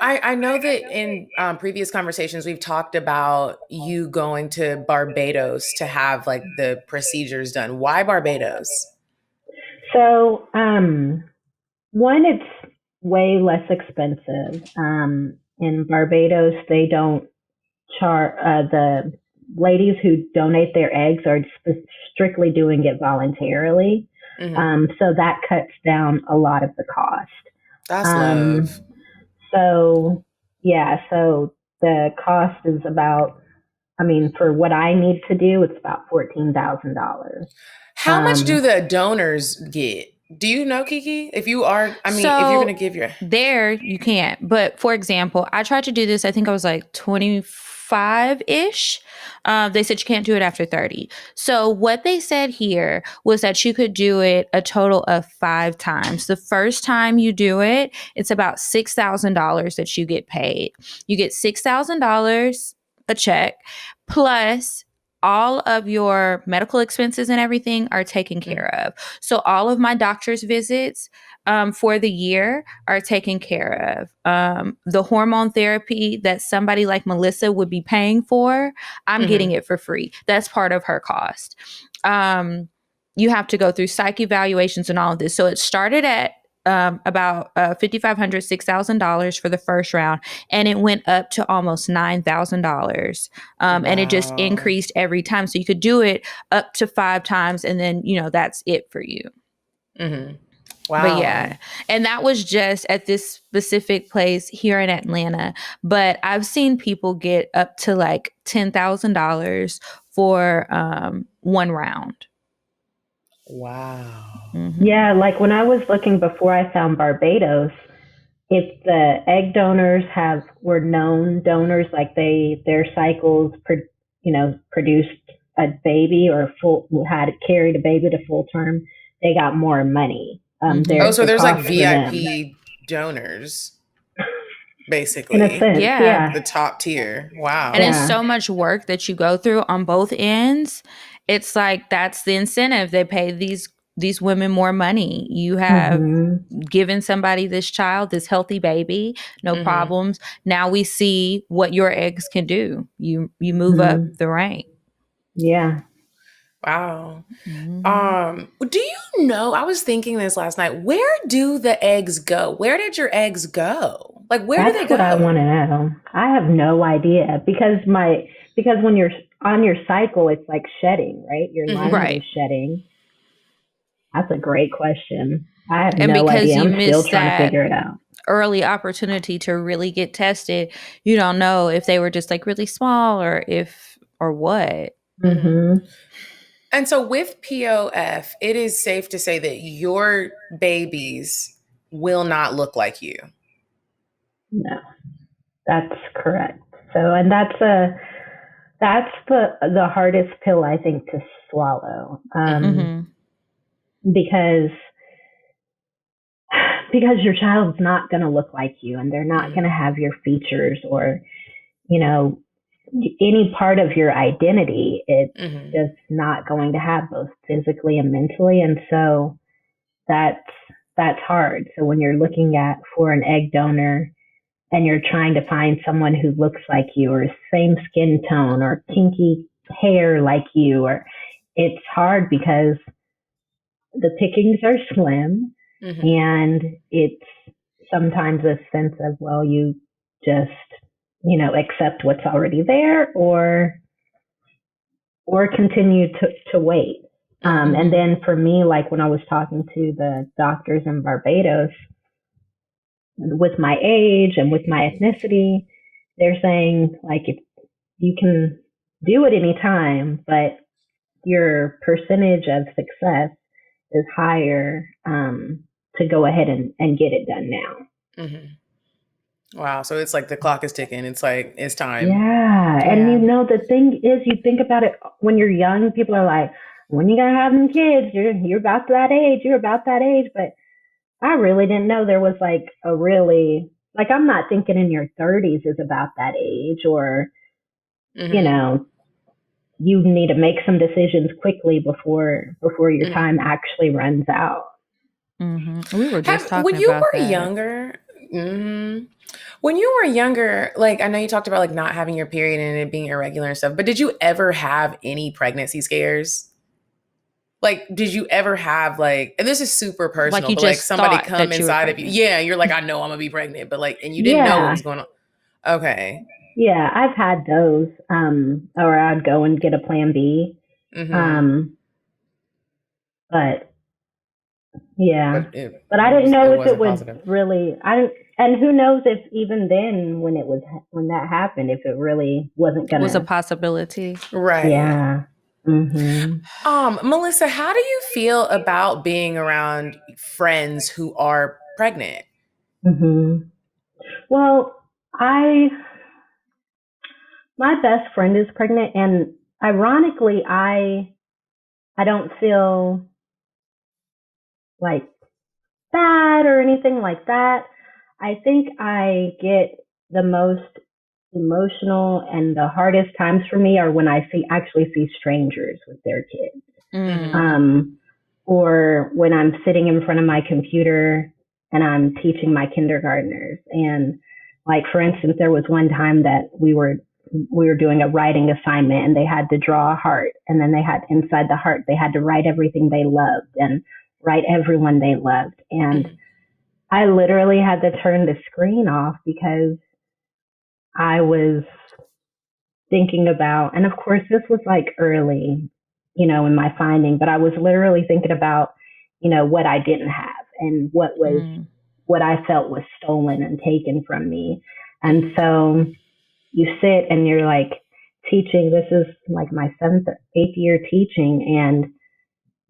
I know that in previous conversations, we've talked about you going to Barbados to have like the procedures done. Why Barbados? So, one, it's way less expensive. In Barbados, they don't charge, the ladies who donate their eggs are strictly doing it voluntarily. So that cuts down a lot of the cost. That's love. So the cost is about, for what I need to do, it's about $14,000. How much do the donors get? Do you know, Kiki? If you are, if you're going to give your... There, you can't. But for example, I tried to do this, I think I was like 25-ish. They said you can't do it after 30. So what they said here was that you could do it a total of 5 times. The first time you do it, it's about $6,000 that you get paid. You get $6,000 a check, plus all of your medical expenses and everything are taken care of. So all of my doctor's visits for the year are taken care of. The hormone therapy that somebody like Melissa would be paying for, I'm getting it for free. That's part of her cost. You have to go through psych evaluations and all of this. So it started at about $5,500, $6,000 for the first round, and it went up to almost $9,000. And it just increased every time. So you could do it up to 5 times, and then that's it for you. Wow. But yeah, and that was just at this specific place here in Atlanta. But I've seen people get up to like $10,000 for one round. Wow. Yeah, like when I was looking before I found Barbados, if the egg donors were known donors, like their cycles, produced a baby or had carried a baby to full term, they got more money. So there's like VIP donors, basically. In a sense, yeah. The top tier. Wow. And it's so much work that you go through on both ends. It's like that's the incentive. They pay these women more money. You have given somebody this child, this healthy baby, no problems. Now we see what your eggs can do. You move up the rank. Yeah. Wow. Do you know, I was thinking this last night, where do the eggs go? Where did your eggs go? Like, where do they go? That's what I want to know. I have no idea because when you're on your cycle, it's like shedding, right? Your line is shedding. That's a great question. I have no idea. I'm still trying to figure it out. Early opportunity to really get tested. You don't know if they were just like really small or what. And so with POF, it is safe to say that your babies will not look like you. No, that's correct. So, and that's the hardest pill, I think, to swallow. Because your child's not going to look like you, and they're not going to have your features or, any part of your identity. It's just not going to have both physically and mentally. And so that's hard. So when you're looking for an egg donor and you're trying to find someone who looks like you or same skin tone or kinky hair like you, it's hard because the pickings are slim and it's sometimes a sense of, well, you just, accept what's already there or continue to wait. And then for me, like when I was talking to the doctors in Barbados, with my age and with my ethnicity, they're saying like if you can do it anytime, but your percentage of success is higher to go ahead and get it done now. Mm-hmm. Wow. So it's like the clock is ticking. It's like, it's time. Yeah. And the thing is, you think about it when you're young, people are like, when you going to have them kids? You're about that age. You're about that age. But I really didn't know there was like a really, like, I'm not thinking in your 30s is about that age or, you need to make some decisions quickly before your time actually runs out. We were just talking when you about were that. younger, when you were younger, like I know you talked about like not having your period and it being irregular and stuff, but did you ever have any pregnancy scares? Like, did you ever have like, and this is super personal, Like you but like just somebody thought come that you were inside of you. pregnant. Yeah, you're like, I know I'm gonna be pregnant, but like, and you didn't know what was going on. Okay. Yeah, I've had those. Or I'd go and get a plan B. But yeah, but I didn't know if it was really. And who knows if even then, when that happened, if it really wasn't gonna. Was a possibility, right? Yeah. Mm-hmm. Melissa, how do you feel about being around friends who are pregnant? Mm-hmm. Well, my best friend is pregnant, and ironically, I don't feel like bad or anything like that. I think I get the most emotional and the hardest times for me are when I actually see strangers with their kids. Or when I'm sitting in front of my computer and I'm teaching my kindergartners. And like, for instance, there was one time that we were doing a writing assignment and they had to draw a heart, and then they had inside the heart, they had to write everything they loved and write everyone they loved. And I literally had to turn the screen off because I was thinking about, and of course this was like early, in my finding, but I was literally thinking about, what I didn't have and what I felt was stolen and taken from me. And so you sit and you're like teaching, this is like my 7th or 8th year teaching, and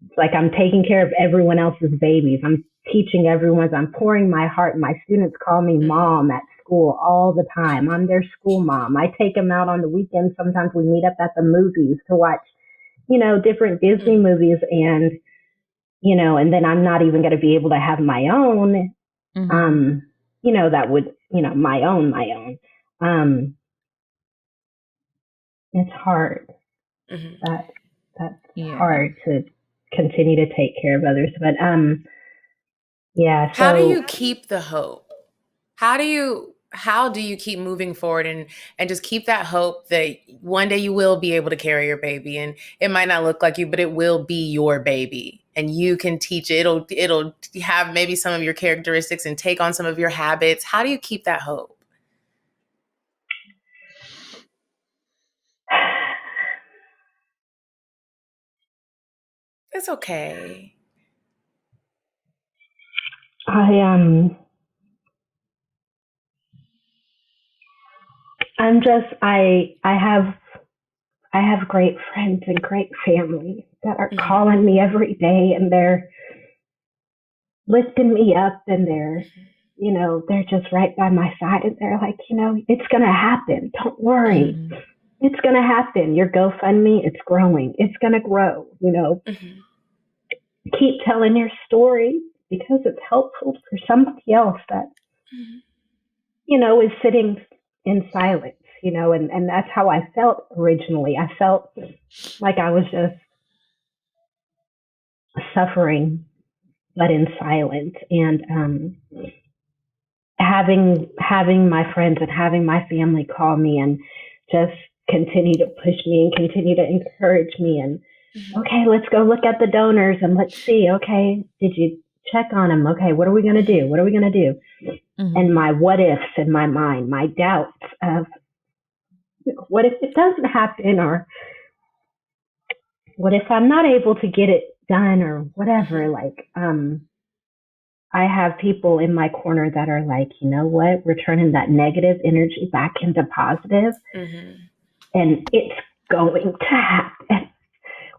it's like I'm taking care of everyone else's babies. I'm teaching everyone's, I'm pouring my heart. My students call me mom at school all the time. I'm their school mom. I take them out on the weekends. Sometimes we meet up at the movies to watch, different Disney movies, and, and then I'm not even going to be able to have my own, that would, my own. It's hard. That's hard to continue to take care of others. But, yeah. So how do you keep the hope? How do you keep moving forward and just keep that hope that one day you will be able to carry your baby, and it might not look like you, but it will be your baby and you can teach it. It'll have maybe some of your characteristics and take on some of your habits. How do you keep that hope? It's okay. I have great friends and great family that are calling me every day, and they're lifting me up, and they're just right by my side, and they're like, it's going to happen. Don't worry. It's going to happen. Your GoFundMe, it's growing. It's going to grow, Keep telling your story because it's helpful for somebody else that, is sitting in silence, and that's how I felt originally. I felt like I was just suffering, but in silence. And having my friends and having my family call me and just continue to push me and continue to encourage me, and okay, let's go look at the donors and let's see, okay, did you check on them? Okay, what are we going to do? And my what ifs in my mind, my doubts of, what if it doesn't happen, or what if I'm not able to get it done, or whatever? Like, I have people in my corner that are like, you know what, we're turning that negative energy back into positive, and it's going to happen.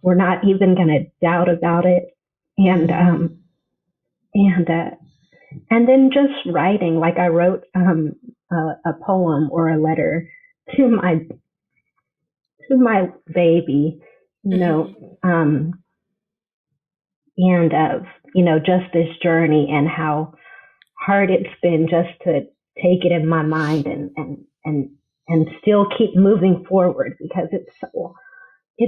We're not even going to doubt about it. And then just writing, like I wrote a poem or a letter to my baby, you know, and of, you know, just this journey and how hard it's been just to take it in my mind and still keep moving forward, because it's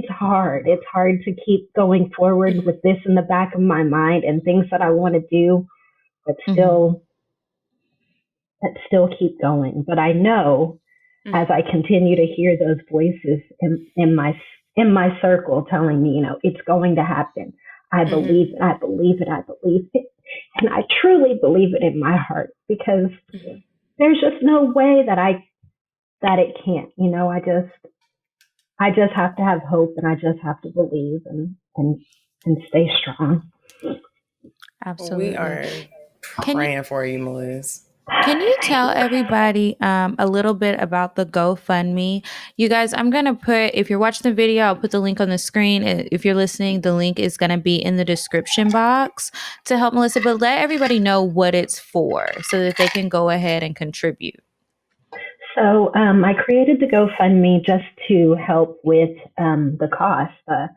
hard. It's hard to keep going forward with this in the back of my mind and things that I want to do, but still keep going. But I know as I continue to hear those voices in my circle telling me, you know, it's going to happen. I believe it. I believe it. I believe it. And I truly believe it in my heart, because there's just no way that it can't, you know. I just have to have hope, and I just have to believe and stay strong. Absolutely. We are praying for you, Melissa. Can you tell everybody a little bit about the GoFundMe? You guys, I'm going to put, if you're watching the video, I'll put the link on the screen. If you're listening, the link is going to be in the description box to help Melissa, but let everybody know what it's for so that they can go ahead and contribute. So I created the GoFundMe just to help with the cost of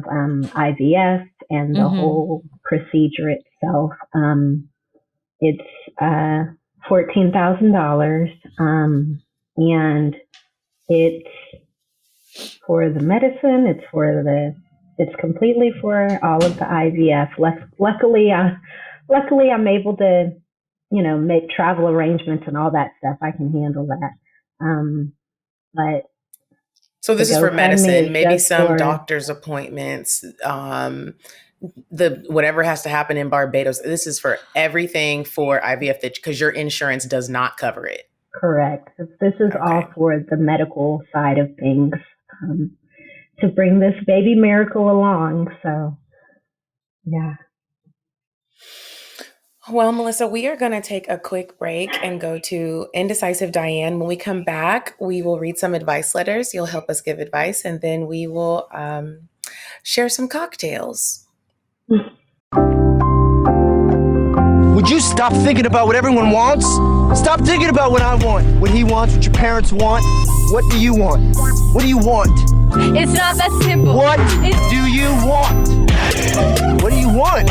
IVF and the whole procedure itself. It's $14,000, and it's for the medicine. It's completely for all of the IVF. Luckily, I'm able to, you know, make travel arrangements and all that stuff. I can handle that. But so this is for medicine, maybe some doctor's appointments, the whatever has to happen in Barbados. This is for everything for IVF, because your insurance does not cover it. Correct. This is all for the medical side of things, to bring this baby miracle along. So, yeah. Well, Melissa, we are going to take a quick break and go to Indecisive Diane. When we come back, we will read some advice letters. You'll help us give advice, and then we will share some cocktails. Would you stop thinking about what everyone wants? Stop thinking about what I want, what he wants, what your parents want. What do you want? What do you want? It's not that simple. What do you want? What do you want?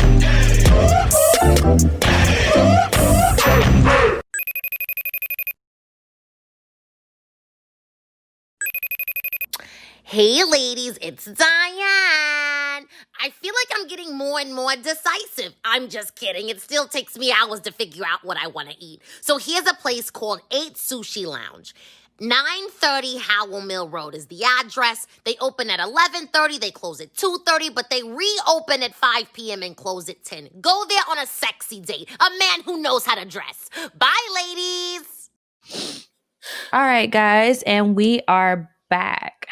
Hey ladies, it's Diane. I feel like I'm getting more and more decisive. I'm just kidding. It still takes me hours to figure out what I want to eat. So here's a place called 8 Sushi Lounge. 930 Howell Mill Road is the address. They open at 11:30, they close at 2:30, but they reopen at 5 p.m. and close at 10. Go there on a sexy date. A man who knows how to dress. Bye, ladies. All right, guys, and we are back.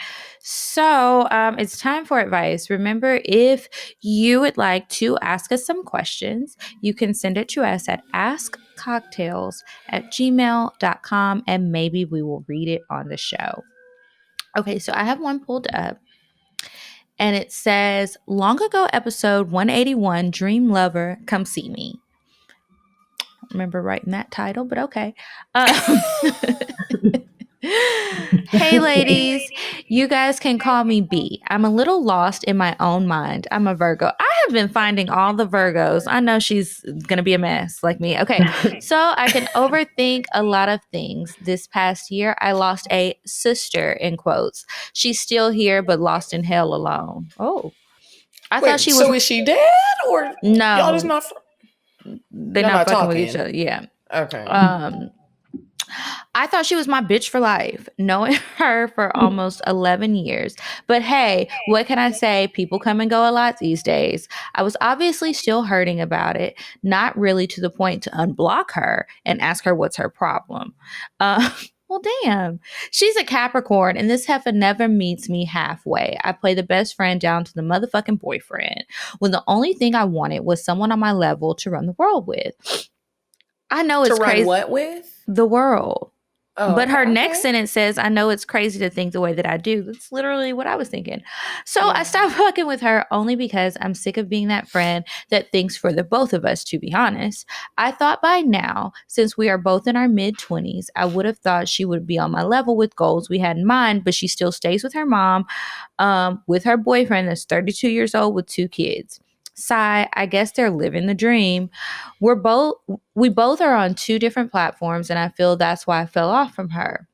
So it's time for advice. Remember, if you would like to ask us some questions, you can send it to us at askcocktails@gmail.com, and maybe we will read it on the show. Okay, so I have one pulled up, and it says, long ago episode 181, Dream Lover, Come See Me. I don't remember writing that title, but okay. Hey ladies, you guys can call me B. I'm a little lost in my own mind. I'm a Virgo. I have been finding all the Virgos. I know she's going to be a mess like me. Okay, so I can overthink a lot of things. This past year, I lost a sister, in quotes. She's still here, but lost in hell alone. Oh, I thought she was. So is she dead, or no? Y'all just not. They're not fucking with each other. Yeah. Okay. I thought she was my bitch for life, knowing her for almost 11 years. But hey, what can I say? People come and go a lot these days. I was obviously still hurting about it, not really to the point to unblock her and ask her what's her problem. Well, Well, damn. She's a Capricorn, and this heifer never meets me halfway. I play the best friend down to the motherfucking boyfriend, when the only thing I wanted was someone on my level to run the world with. I know it's crazy. To run what with? The world. Oh, but her okay. next sentence says, I know it's crazy to think the way that I do. That's literally what I was thinking. So I stopped fucking with her only because I'm sick of being that friend that thinks for the both of us, to be honest. I thought by now, since we are both in our mid-20s, I would have thought she would be on my level with goals we had in mind, but she still stays with her mom, with her boyfriend that's 32 years old with 2 kids. Sigh, I guess they're living the dream. We both are on 2 different platforms, and I feel that's why I fell off from her.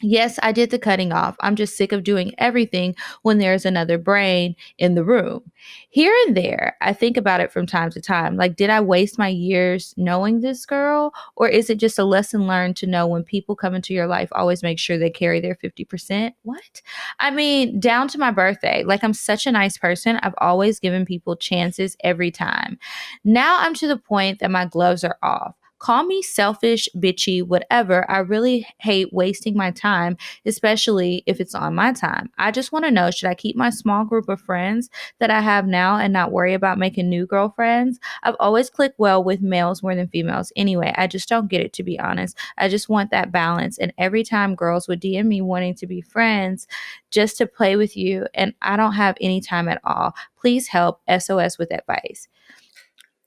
Yes, I did the cutting off. I'm just sick of doing everything when there's another brain in the room. Here and there, I think about it from time to time. Like, did I waste my years knowing this girl? Or is it just a lesson learned to know when people come into your life, always make sure they carry their 50%? What? I mean, down to my birthday. Like, I'm such a nice person. I've always given people chances every time. Now I'm to the point that my gloves are off. Call me selfish, bitchy, whatever. I really hate wasting my time, especially if it's on my time. I just want to know, should I keep my small group of friends that I have now and not worry about making new girlfriends? I've always clicked well with males more than females. Anyway, I just don't get it, to be honest. I just want that balance. And every time girls would DM me wanting to be friends just to play with you, and I don't have any time at all. Please help. SOS with advice.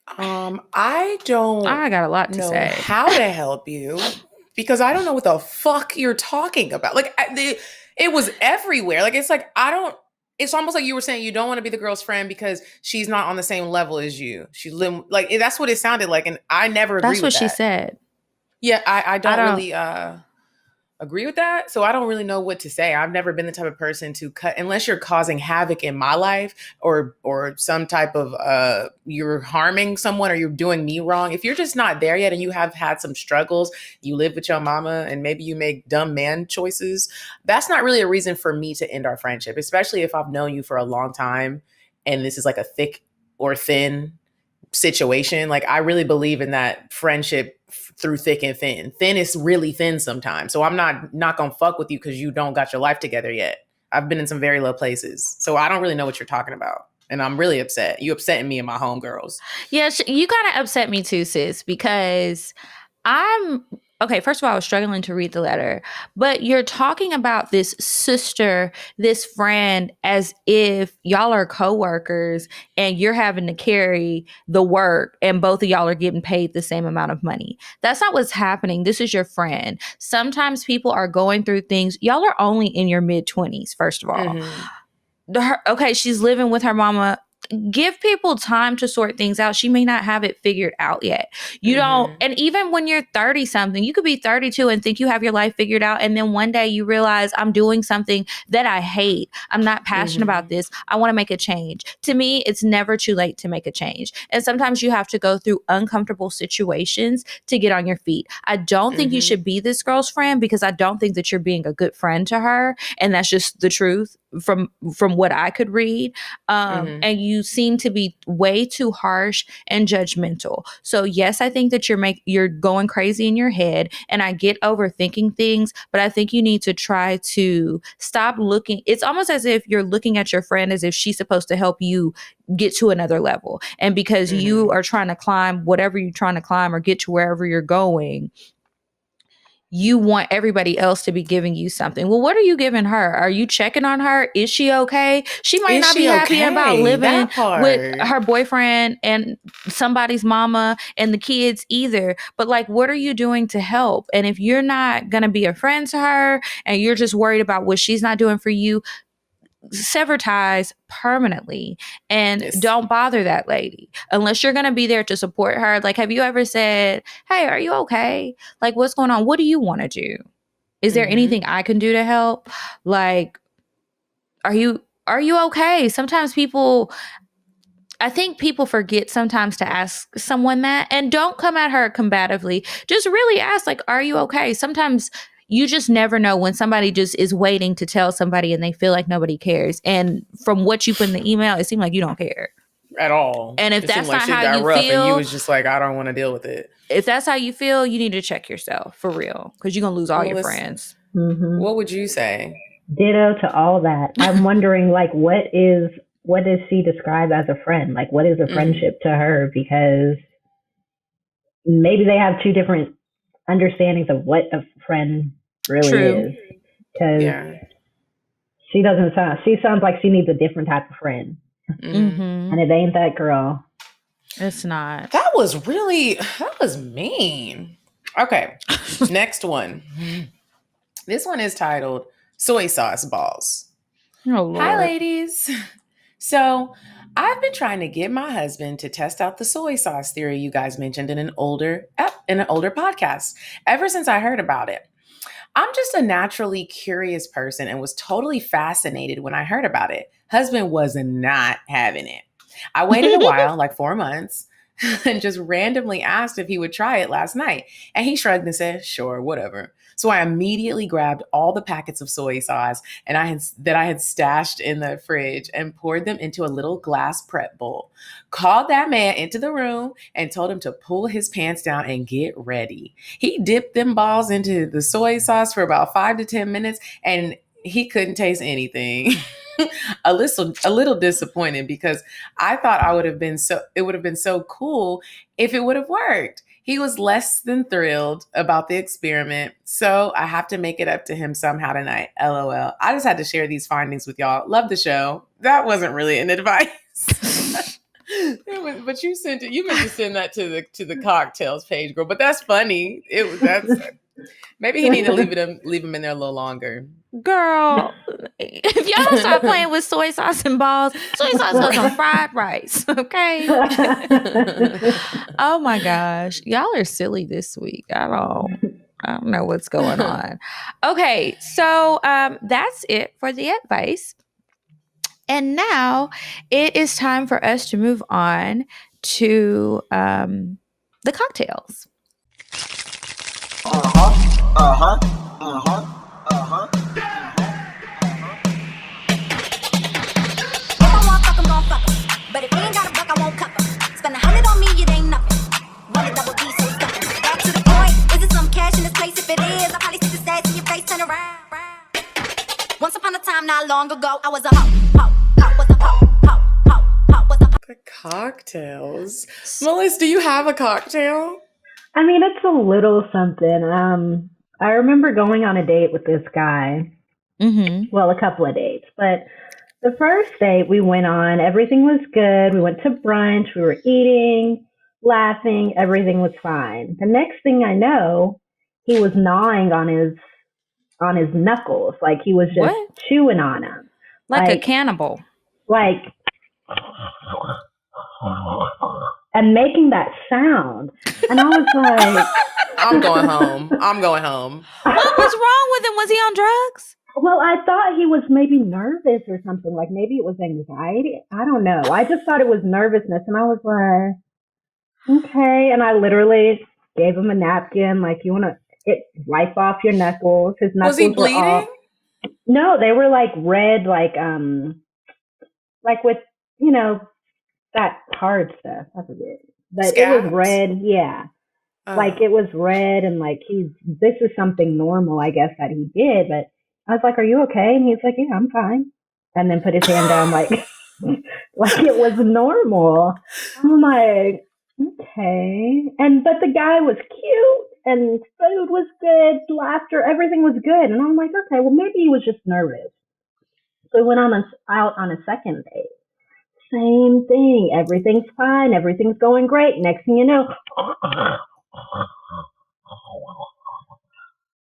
I got a lot to know say. how to help you because I don't know what the fuck you're talking about. Like, it was everywhere. Like, it's like, it's almost like you were saying you don't want to be the girl's friend because she's not on the same level as you. Like, that's what it sounded like. And I never agree with that. That's what she said. Yeah, I don't really agree with that. So I don't really know what to say. I've never been the type of person to cut, unless you're causing havoc in my life or some type of you're harming someone or you're doing me wrong. If you're just not there yet and you have had some struggles, you live with your mama and maybe you make dumb man choices, that's not really a reason for me to end our friendship, especially if I've known you for a long time and this is like a thick or thin situation. Like, I really believe in that friendship through thick and thin. Thin is really thin sometimes. So I'm not gonna fuck with you because you don't got your life together yet. I've been in some very low places. So I don't really know what you're talking about. And I'm really upset. You upsetting me and my homegirls. Yeah, you kind of upset me too, sis, because okay, first of all, I was struggling to read the letter, but you're talking about this sister, this friend, as if y'all are coworkers and you're having to carry the work and both of y'all are getting paid the same amount of money. That's not what's happening. This is your friend. Sometimes people are going through things. Y'all are only in your mid-20s, first of all. Mm-hmm. Okay, she's living with her mama. Give people time to sort things out. She may not have it figured out yet. You don't, and even when you're 30 something, you could be 32 and think you have your life figured out. And then one day you realize, I'm doing something that I hate. I'm not passionate about this. I want to make a change. To me, it's never too late to make a change. And sometimes you have to go through uncomfortable situations to get on your feet. I don't think you should be this girl's friend because I don't think that you're being a good friend to her. And that's just the truth from what I could read. And you seem to be way too harsh and judgmental. So yes, I think that you're going crazy in your head, and I get overthinking things, but I think you need to try to stop looking. It's almost as if you're looking at your friend as if she's supposed to help you get to another level. And because you are trying to climb whatever you're trying to climb or get to wherever you're going, you want everybody else to be giving you something. Well, what are you giving her? Are you checking on her? Is she okay? She might not be happy about living with her boyfriend and somebody's mama and the kids either. But like, what are you doing to help? And if you're not going to be a friend to her and you're just worried about what she's not doing for you, sever ties permanently and don't bother that lady unless you're going to be there to support her. Like, have you ever said, hey, are you okay? Like, what's going on? What do you want to do? Is there anything I can do to help? Like, are you okay? Sometimes I think people forget sometimes to ask someone that, and don't come at her combatively. Just really ask, like, are you okay? Sometimes you just never know when somebody just is waiting to tell somebody and they feel like nobody cares. And from what you put in the email, it seemed like you don't care at all. And if it that's like not how you feel, and you was just like, I don't want to deal with it. if that's how you feel, you need to check yourself for real, because you're gonna lose all your friends. Mm-hmm. What would you say? Ditto to all that. I'm wondering, like, what does she describe as a friend? Like, what is a friendship to her? Because maybe they have two different understandings of what a friend really is. Because she sounds like she needs a different type of friend. And it ain't that girl. It's not. That was mean. Okay. Next one. This one is titled Soy Sauce Balls. Oh, Lord. Hi, ladies. So I've been trying to get my husband to test out the soy sauce theory you guys mentioned in an older podcast ever since I heard about it. I'm just a naturally curious person and was totally fascinated when I heard about it. Husband was not having it. I waited a while, like 4 months, and just randomly asked if he would try it last night. And he shrugged and said, sure, whatever. So I immediately grabbed all the packets of soy sauce that I had stashed in the fridge and poured them into a little glass prep bowl. Called that man into the room and told him to pull his pants down and get ready. He dipped them balls into the soy sauce for about 5 to 10 minutes and he couldn't taste anything. a little disappointed because I thought it would have been so cool if it would have worked. He was less than thrilled about the experiment, so I have to make it up to him somehow tonight. LOL. I just had to share these findings with y'all. Love the show. That wasn't really an advice. But you sent it. You meant to send that to the CockTales page, girl. But that's funny. Maybe he need to leave him in there a little longer. Girl, if y'all don't start playing with soy sauce and balls, soy sauce goes on fried rice, okay? Oh my gosh. Y'all are silly this week. I don't know what's going on. Okay, so that's it for the advice. And now it is time for us to move on to the CockTales. But if he ain't got a buck, I won't cover. Spend 100 on me, it ain't nothing. One double D, so stuck. Back to the point. Is it some cash in this place? If it is, I'll probably see the stats in your face, turn around. Once upon a time, not long ago, I was a hoe, was a hoe, was a hoe. The CockTales. Melissa, do you have a cocktail? I mean, it's a little something. I remember going on a date with this guy. Well, a couple of dates, but the first date we went on, everything was good. We went to brunch. We were eating, laughing. Everything was fine. The next thing I know, he was gnawing on his knuckles, like he was just chewing on them, like a cannibal, and making that sound. And I was like, I'm going home. What was wrong with him? Was he on drugs? Well, I thought he was maybe nervous or something. Like maybe it was anxiety. I don't know. I just thought it was nervousness. And I was like, okay. And I literally gave him a napkin. Like, you want to wipe off your knuckles. His knuckles was he bleeding? No, they were like red, like with, that hard stuff. I forget. But Scabs. It was red. Yeah. Like it was red and like this is something normal, I guess, that he did. But I was like, are you okay? And he's like, yeah, I'm fine. And then put his hand down like it was normal. I'm like, okay. But the guy was cute and food was good, laughter, everything was good. And I'm like, okay, well, maybe he was just nervous. So we went out on a second date. Same thing. Everything's fine. Everything's going great. Next thing you know,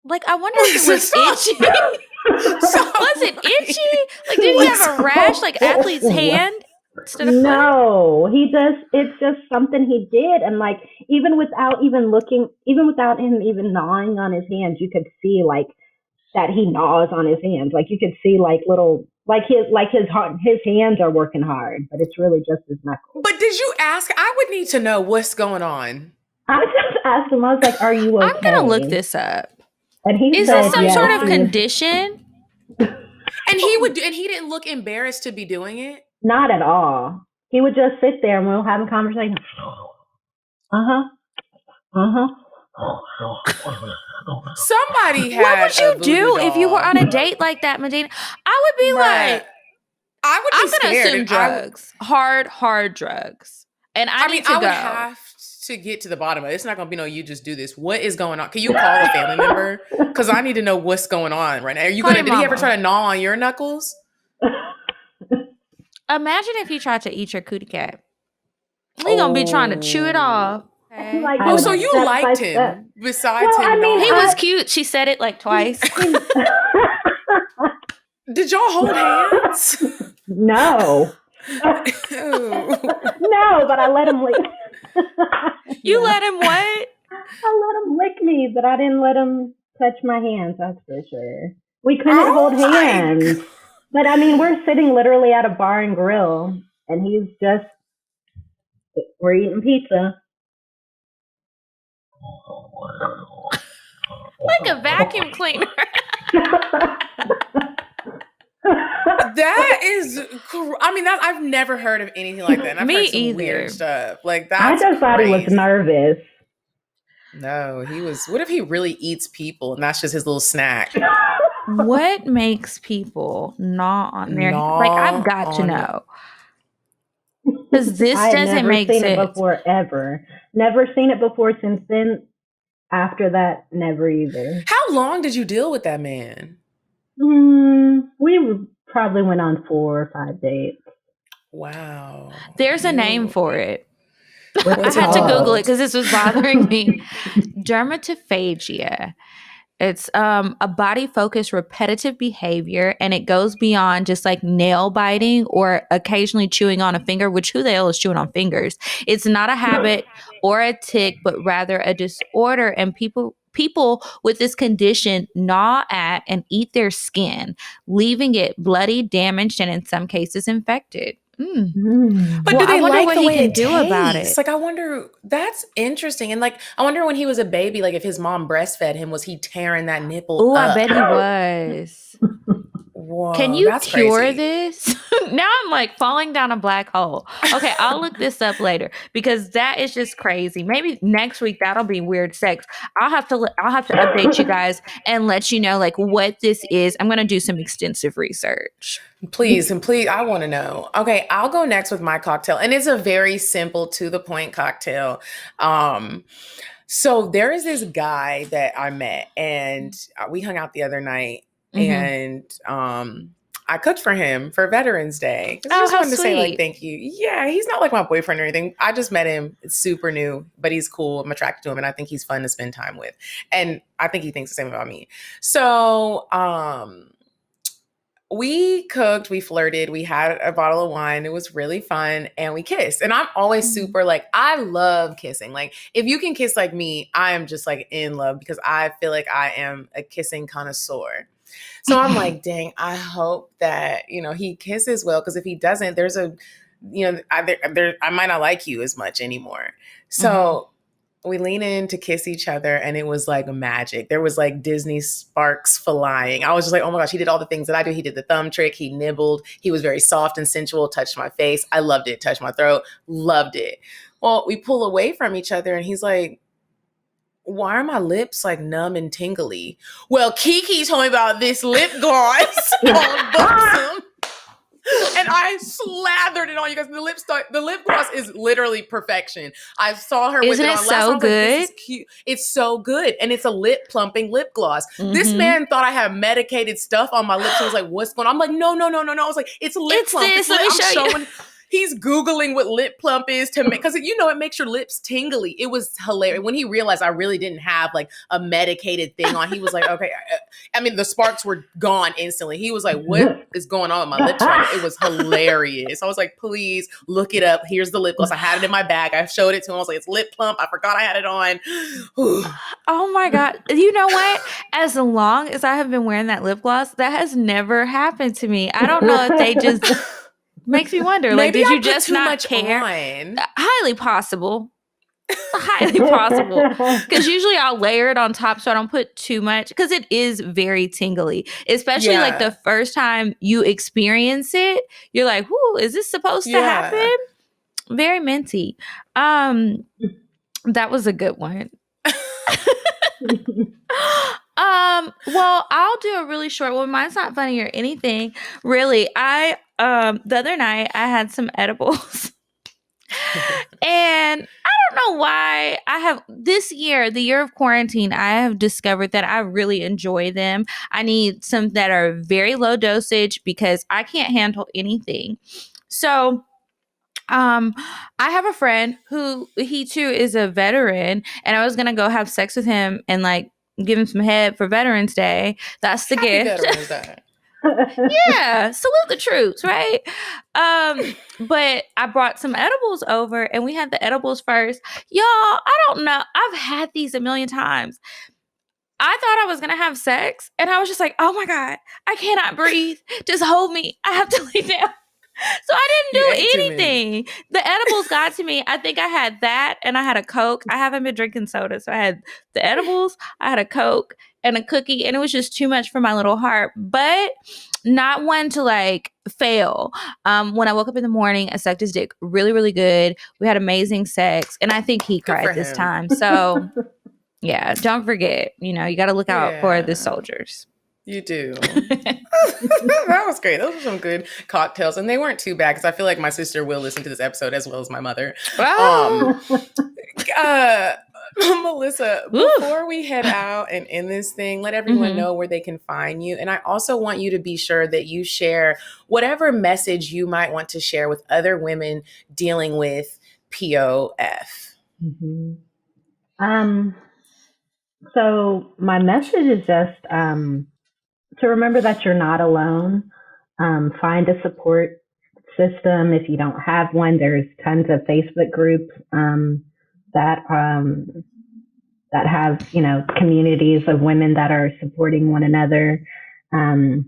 like, I wonder if it was itchy. Was it itchy? Like, did he have a rash, like athlete's hand? No, it's just something he did. And like, even without him even gnawing on his hands, you could see like that he gnaws on his hands. Like you could see like little, like his hands are working hard, but it's really just his knuckles. But did you ask? I would need to know what's going on. I just asked him, I was like, are you okay? I'm going to look this up. And he Is said, this some yes, sort of condition? And he didn't look embarrassed to be doing it? Not at all. He would just sit there and we'll have a conversation. Somebody had What would a you voodoo do if you were doll. on a date like that, Medina? I would be Bruh, like, I would be I'm gonna scared. assume and drugs, hard drugs, and I need to I would go. have to get to the bottom of it. It's not gonna be no, you just do this. What is going on? Can you call a family member? Because I need to know what's going on right now. Are you Call gonna? your Did he ever mama. try to gnaw on your knuckles? Imagine if he tried to eat your cootie cat. He gonna be trying to chew it off. Okay. Like, Oh, go so you step by liked step. him besides Well, him I mean, gnawing? He was cute. She said it like twice. Did y'all hold hands? No. Ew. No, but I let him lick. You let him what? I let him lick me, but I didn't let him touch my hands, that's for sure. We couldn't hold my hands. But I mean, we're sitting literally at a bar and grill, and we're eating pizza. Like a vacuum cleaner. That is, I mean, I've never heard of anything like that. And I've Me heard some either. weird stuff. Like I that's just thought he was crazy. nervous. No, he was. What if he really eats people and that's just his little snack? What makes people gnaw on their Gnaw like? I've got to on- know. Because this I had doesn't never make seen sense. it before, ever. Never seen it before since then. After that, never either. How long did you deal with that man? We probably went on 4 or 5 dates. Wow. There's a name for it. What's I it had to called? Google it because this was bothering me. Dermatophagia. It's a body-focused repetitive behavior, and it goes beyond just like nail biting or occasionally chewing on a finger, which who the hell is chewing on fingers? It's not a habit or a tick, but rather a disorder, and people with this condition gnaw at and eat their skin, leaving it bloody, damaged, and in some cases infected. But Well, do they I wonder like what the he way can it do about tastes? it. Like, I wonder. That's interesting. And like, I wonder when he was a baby, like if his mom breastfed him, was he tearing that nipple Oh, up? I bet he was. Whoa, Can you that's cure crazy. this? Now I'm like falling down a black hole. Okay, I'll look this up later because that is just crazy. Maybe next week that'll be weird sex. I'll have to update you guys and let you know like what this is. I'm gonna do some extensive research. Please, I want to know. Okay, I'll go next with my cocktail. And it's a very simple, to the point cocktail. So there is this guy that I met, and we hung out the other night, and I cooked for him for Veterans Day. 'Cause I just how wanted to say, like, sweet. thank you. Yeah, he's not like my boyfriend or anything. I just met him. It's super new, but he's cool. I'm attracted to him, and I think he's fun to spend time with. And I think he thinks the same about me. So, we cooked, we flirted, we had a bottle of wine. It was really fun. And we kissed. And I'm always super like, I love kissing. Like, if you can kiss like me, I am just like in love because I feel like I am a kissing connoisseur. So I'm like, dang, I hope that, he kisses well. Because if he doesn't, there's a, I might not like you as much anymore. So we lean in to kiss each other, and it was like magic. There was like Disney sparks flying. I was just like, oh my gosh, he did all the things that I do. He did the thumb trick. He nibbled. He was very soft and sensual, touched my face. I loved it. Touched my throat. Loved it. Well, we pull away from each other, and he's like, why are my lips like numb and tingly? Well, Kiki told me about this lip gloss called Buxom. And I slathered it on you guys. The lip gloss is literally perfection. I saw her with Isn't it it on last so time. I was like, this good? is cute. It's so good. And it's a lip plumping lip gloss. This man thought I had medicated stuff on my lips. He was like, what's going on? I'm like, no. I was like, it's lip It's plump. this. It's Let me show you. showing. He's Googling what lip plump is to make, because it makes your lips tingly. It was hilarious. When he realized I really didn't have like a medicated thing on, he was like, okay. I mean, the sparks were gone instantly. He was like, what is going on with my lips right now? It was hilarious. I was like, please look it up. Here's the lip gloss. I had it in my bag. I showed it to him. I was like, it's lip plump. I forgot I had it on. Oh my God. You know what? As long as I have been wearing that lip gloss, that has never happened to me. I don't know if they just makes me wonder. Like, did I you put just too not much care? on? Highly possible. Highly possible. Because usually I'll layer it on top so I don't put too much, because it is very tingly. Especially like the first time you experience it, you're like, whoo, is this supposed to happen? Very minty. That was a good one. Well, I'll do a really short one. Mine's not funny or anything, really. The other night I had some edibles. And I don't know why this year, the year of quarantine, I have discovered that I really enjoy them. I need some that are very low dosage because I can't handle anything. So I have a friend who he too is a veteran, and I was gonna go have sex with him and like give him some head for Veterans Day. That's the gift. Veterans Day. Yeah, salute the troops, right? But I brought some edibles over, and we had the edibles first. Y'all, I don't know. I've had these a million times. I thought I was gonna have sex, and I was just like, "Oh my God, I cannot breathe. Just hold me. I have to lay down." So I didn't do anything. The edibles got to me. I think I had that, and I had a Coke. I haven't been drinking soda, so I had the edibles, I had a Coke, and a cookie, and it was just too much for my little heart, but not one to like fail. When I woke up in the morning, I sucked his dick really, really good. We had amazing sex, and I think he cried this time. So yeah, don't forget, you got to look out for the soldiers. You do. That was great. Those were some good cocktails, and they weren't too bad because I feel like my sister will listen to this episode as well as my mother. Melissa, before we head out and end this thing, let everyone know where they can find you. And I also want you to be sure that you share whatever message you might want to share with other women dealing with POF. So my message is just to remember that you're not alone. Find a support system. If you don't have one, there's tons of Facebook groups that have, communities of women that are supporting one another. And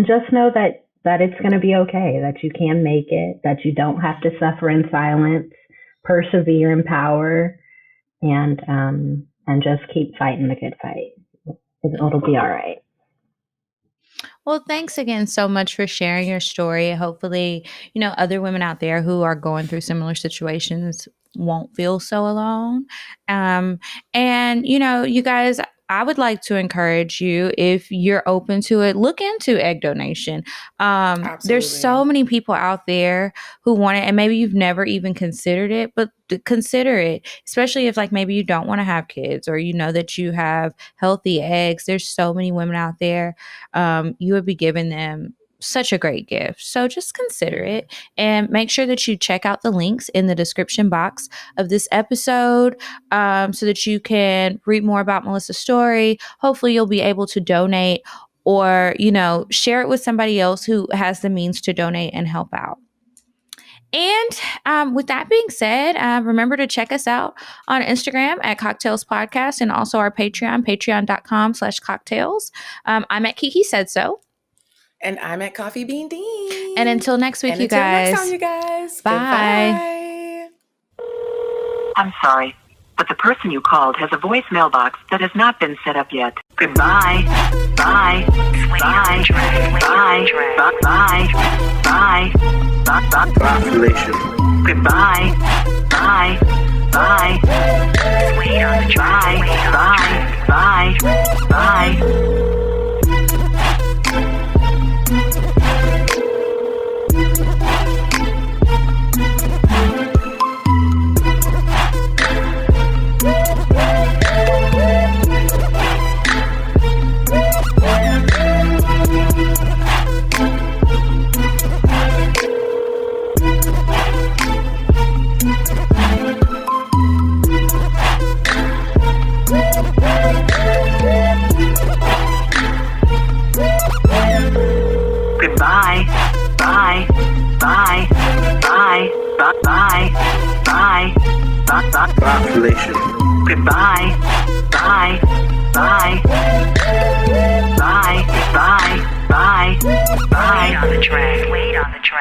just know that it's going to be okay, that you can make it, that you don't have to suffer in silence, persevere in power, and just keep fighting the good fight. It'll be all right. Well, thanks again so much for sharing your story. Hopefully, other women out there who are going through similar situations won't feel so alone. And, you guys, I would like to encourage you, if you're open to it, look into egg donation. There's so many people out there who want it, and maybe you've never even considered it, but consider it, especially if maybe you don't want to have kids, or that you have healthy eggs. There's so many women out there. You would be giving them such a great gift. So just consider it, and make sure that you check out the links in the description box of this episode, so that you can read more about Melissa's story. Hopefully you'll be able to donate, or, share it with somebody else who has the means to donate and help out. And with that being said, remember to check us out on Instagram at CockTales Podcast, and also our Patreon, patreon.com/CockTales. I'm at Kiki Said So. And I'm at Coffee Bean Dean. And until next week, you guys. Until next time, you guys. Bye. Goodbye. I'm sorry, but the person you called has a voicemail box that has not been set up yet. Goodbye. Bye. Bye. Bye. Bye. Bye. Population. Goodbye. Bye. Bye. Bye. Bye. Bye. Goodbye. Bye. Bye. Bye. Bye. Bye. Bye. Population. Goodbye. Bye. Bye. Bye. Bye. Bye. Bye. Wait on the track.